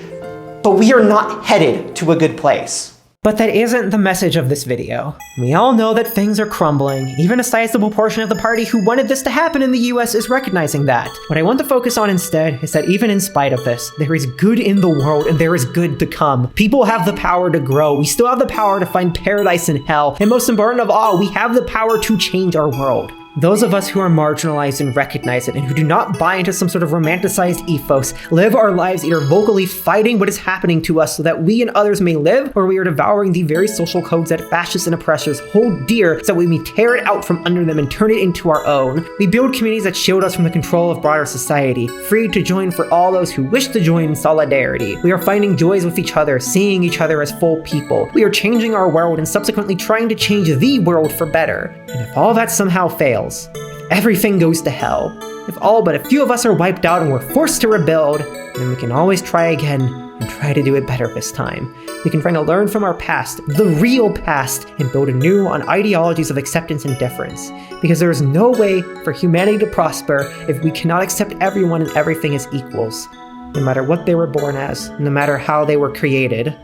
but we are not headed to a good place. But that isn't the message of this video. We all know that things are crumbling. Even a sizable portion of the party who wanted this to happen in the US is recognizing that. What I want to focus on instead is that even in spite of this, there is good in the world and there is good to come. People have the power to grow. We still have the power to find paradise in hell. And most important of all, we have the power to change our world. Those of us who are marginalized and recognize it and who do not buy into some sort of romanticized ethos live our lives either vocally fighting what is happening to us so that we and others may live, or we are devouring the very social codes that fascists and oppressors hold dear so that we may tear it out from under them and turn it into our own. We build communities that shield us from the control of broader society, free to join for all those who wish to join in solidarity. We are finding joys with each other, seeing each other as full people. We are changing our world and subsequently trying to change the world for better. And if all that somehow fails, if everything goes to hell, if all but a few of us are wiped out and we're forced to rebuild, then we can always try again and try to do it better this time. We can try to learn from our past, the real past, and build anew on ideologies of acceptance and difference. Because there is no way for humanity to prosper if we cannot accept everyone and everything as equals, no matter what they were born as, no matter how they were created.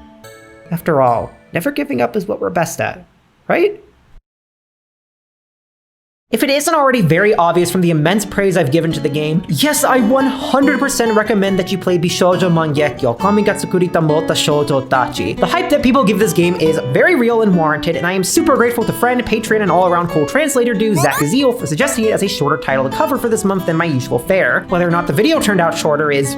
After all, never giving up is what we're best at, right? If it isn't already very obvious from the immense praise I've given to the game, yes, I 100% recommend that you play Bishoujo Mangekyo Kami ga Tsukurita Mota Shoujo-tachi. The hype that people give this game is very real and warranted, and I am super grateful to friend, patron, and all-around cool translator dude Zach Azeel for suggesting it as a shorter title to cover for this month than my usual fare. Whether or not the video turned out shorter is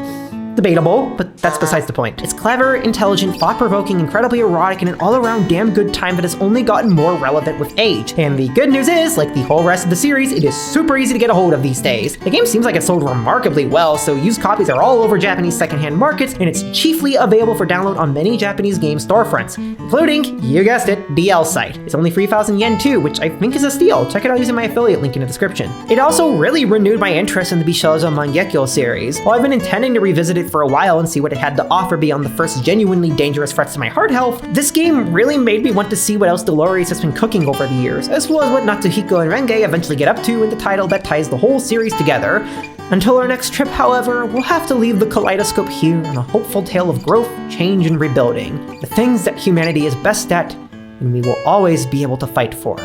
debatable, but that's besides the point. It's clever, intelligent, thought-provoking, incredibly erotic, and an all-around damn good time that has only gotten more relevant with age. And the good news is, like the whole rest of the series, it is super easy to get a hold of these days. The game seems like it sold remarkably well, so used copies are all over Japanese secondhand markets, and it's chiefly available for download on many Japanese game storefronts, including, you guessed it, DL site. It's only 3,000 yen too, which I think is a steal. Check it out using my affiliate link in the description. It also really renewed my interest in the Bishoujo Mangekyo series. While I've been intending to revisit it for a while and see what it had to offer beyond the first genuinely dangerous threats to my heart health, this game really made me want to see what else Doree has been cooking over the years, as well as what Natsuhiko and Renge eventually get up to in the title that ties the whole series together. Until our next trip, however, we'll have to leave the kaleidoscope here on a hopeful tale of growth, change, and rebuilding, the things that humanity is best at and we will always be able to fight for.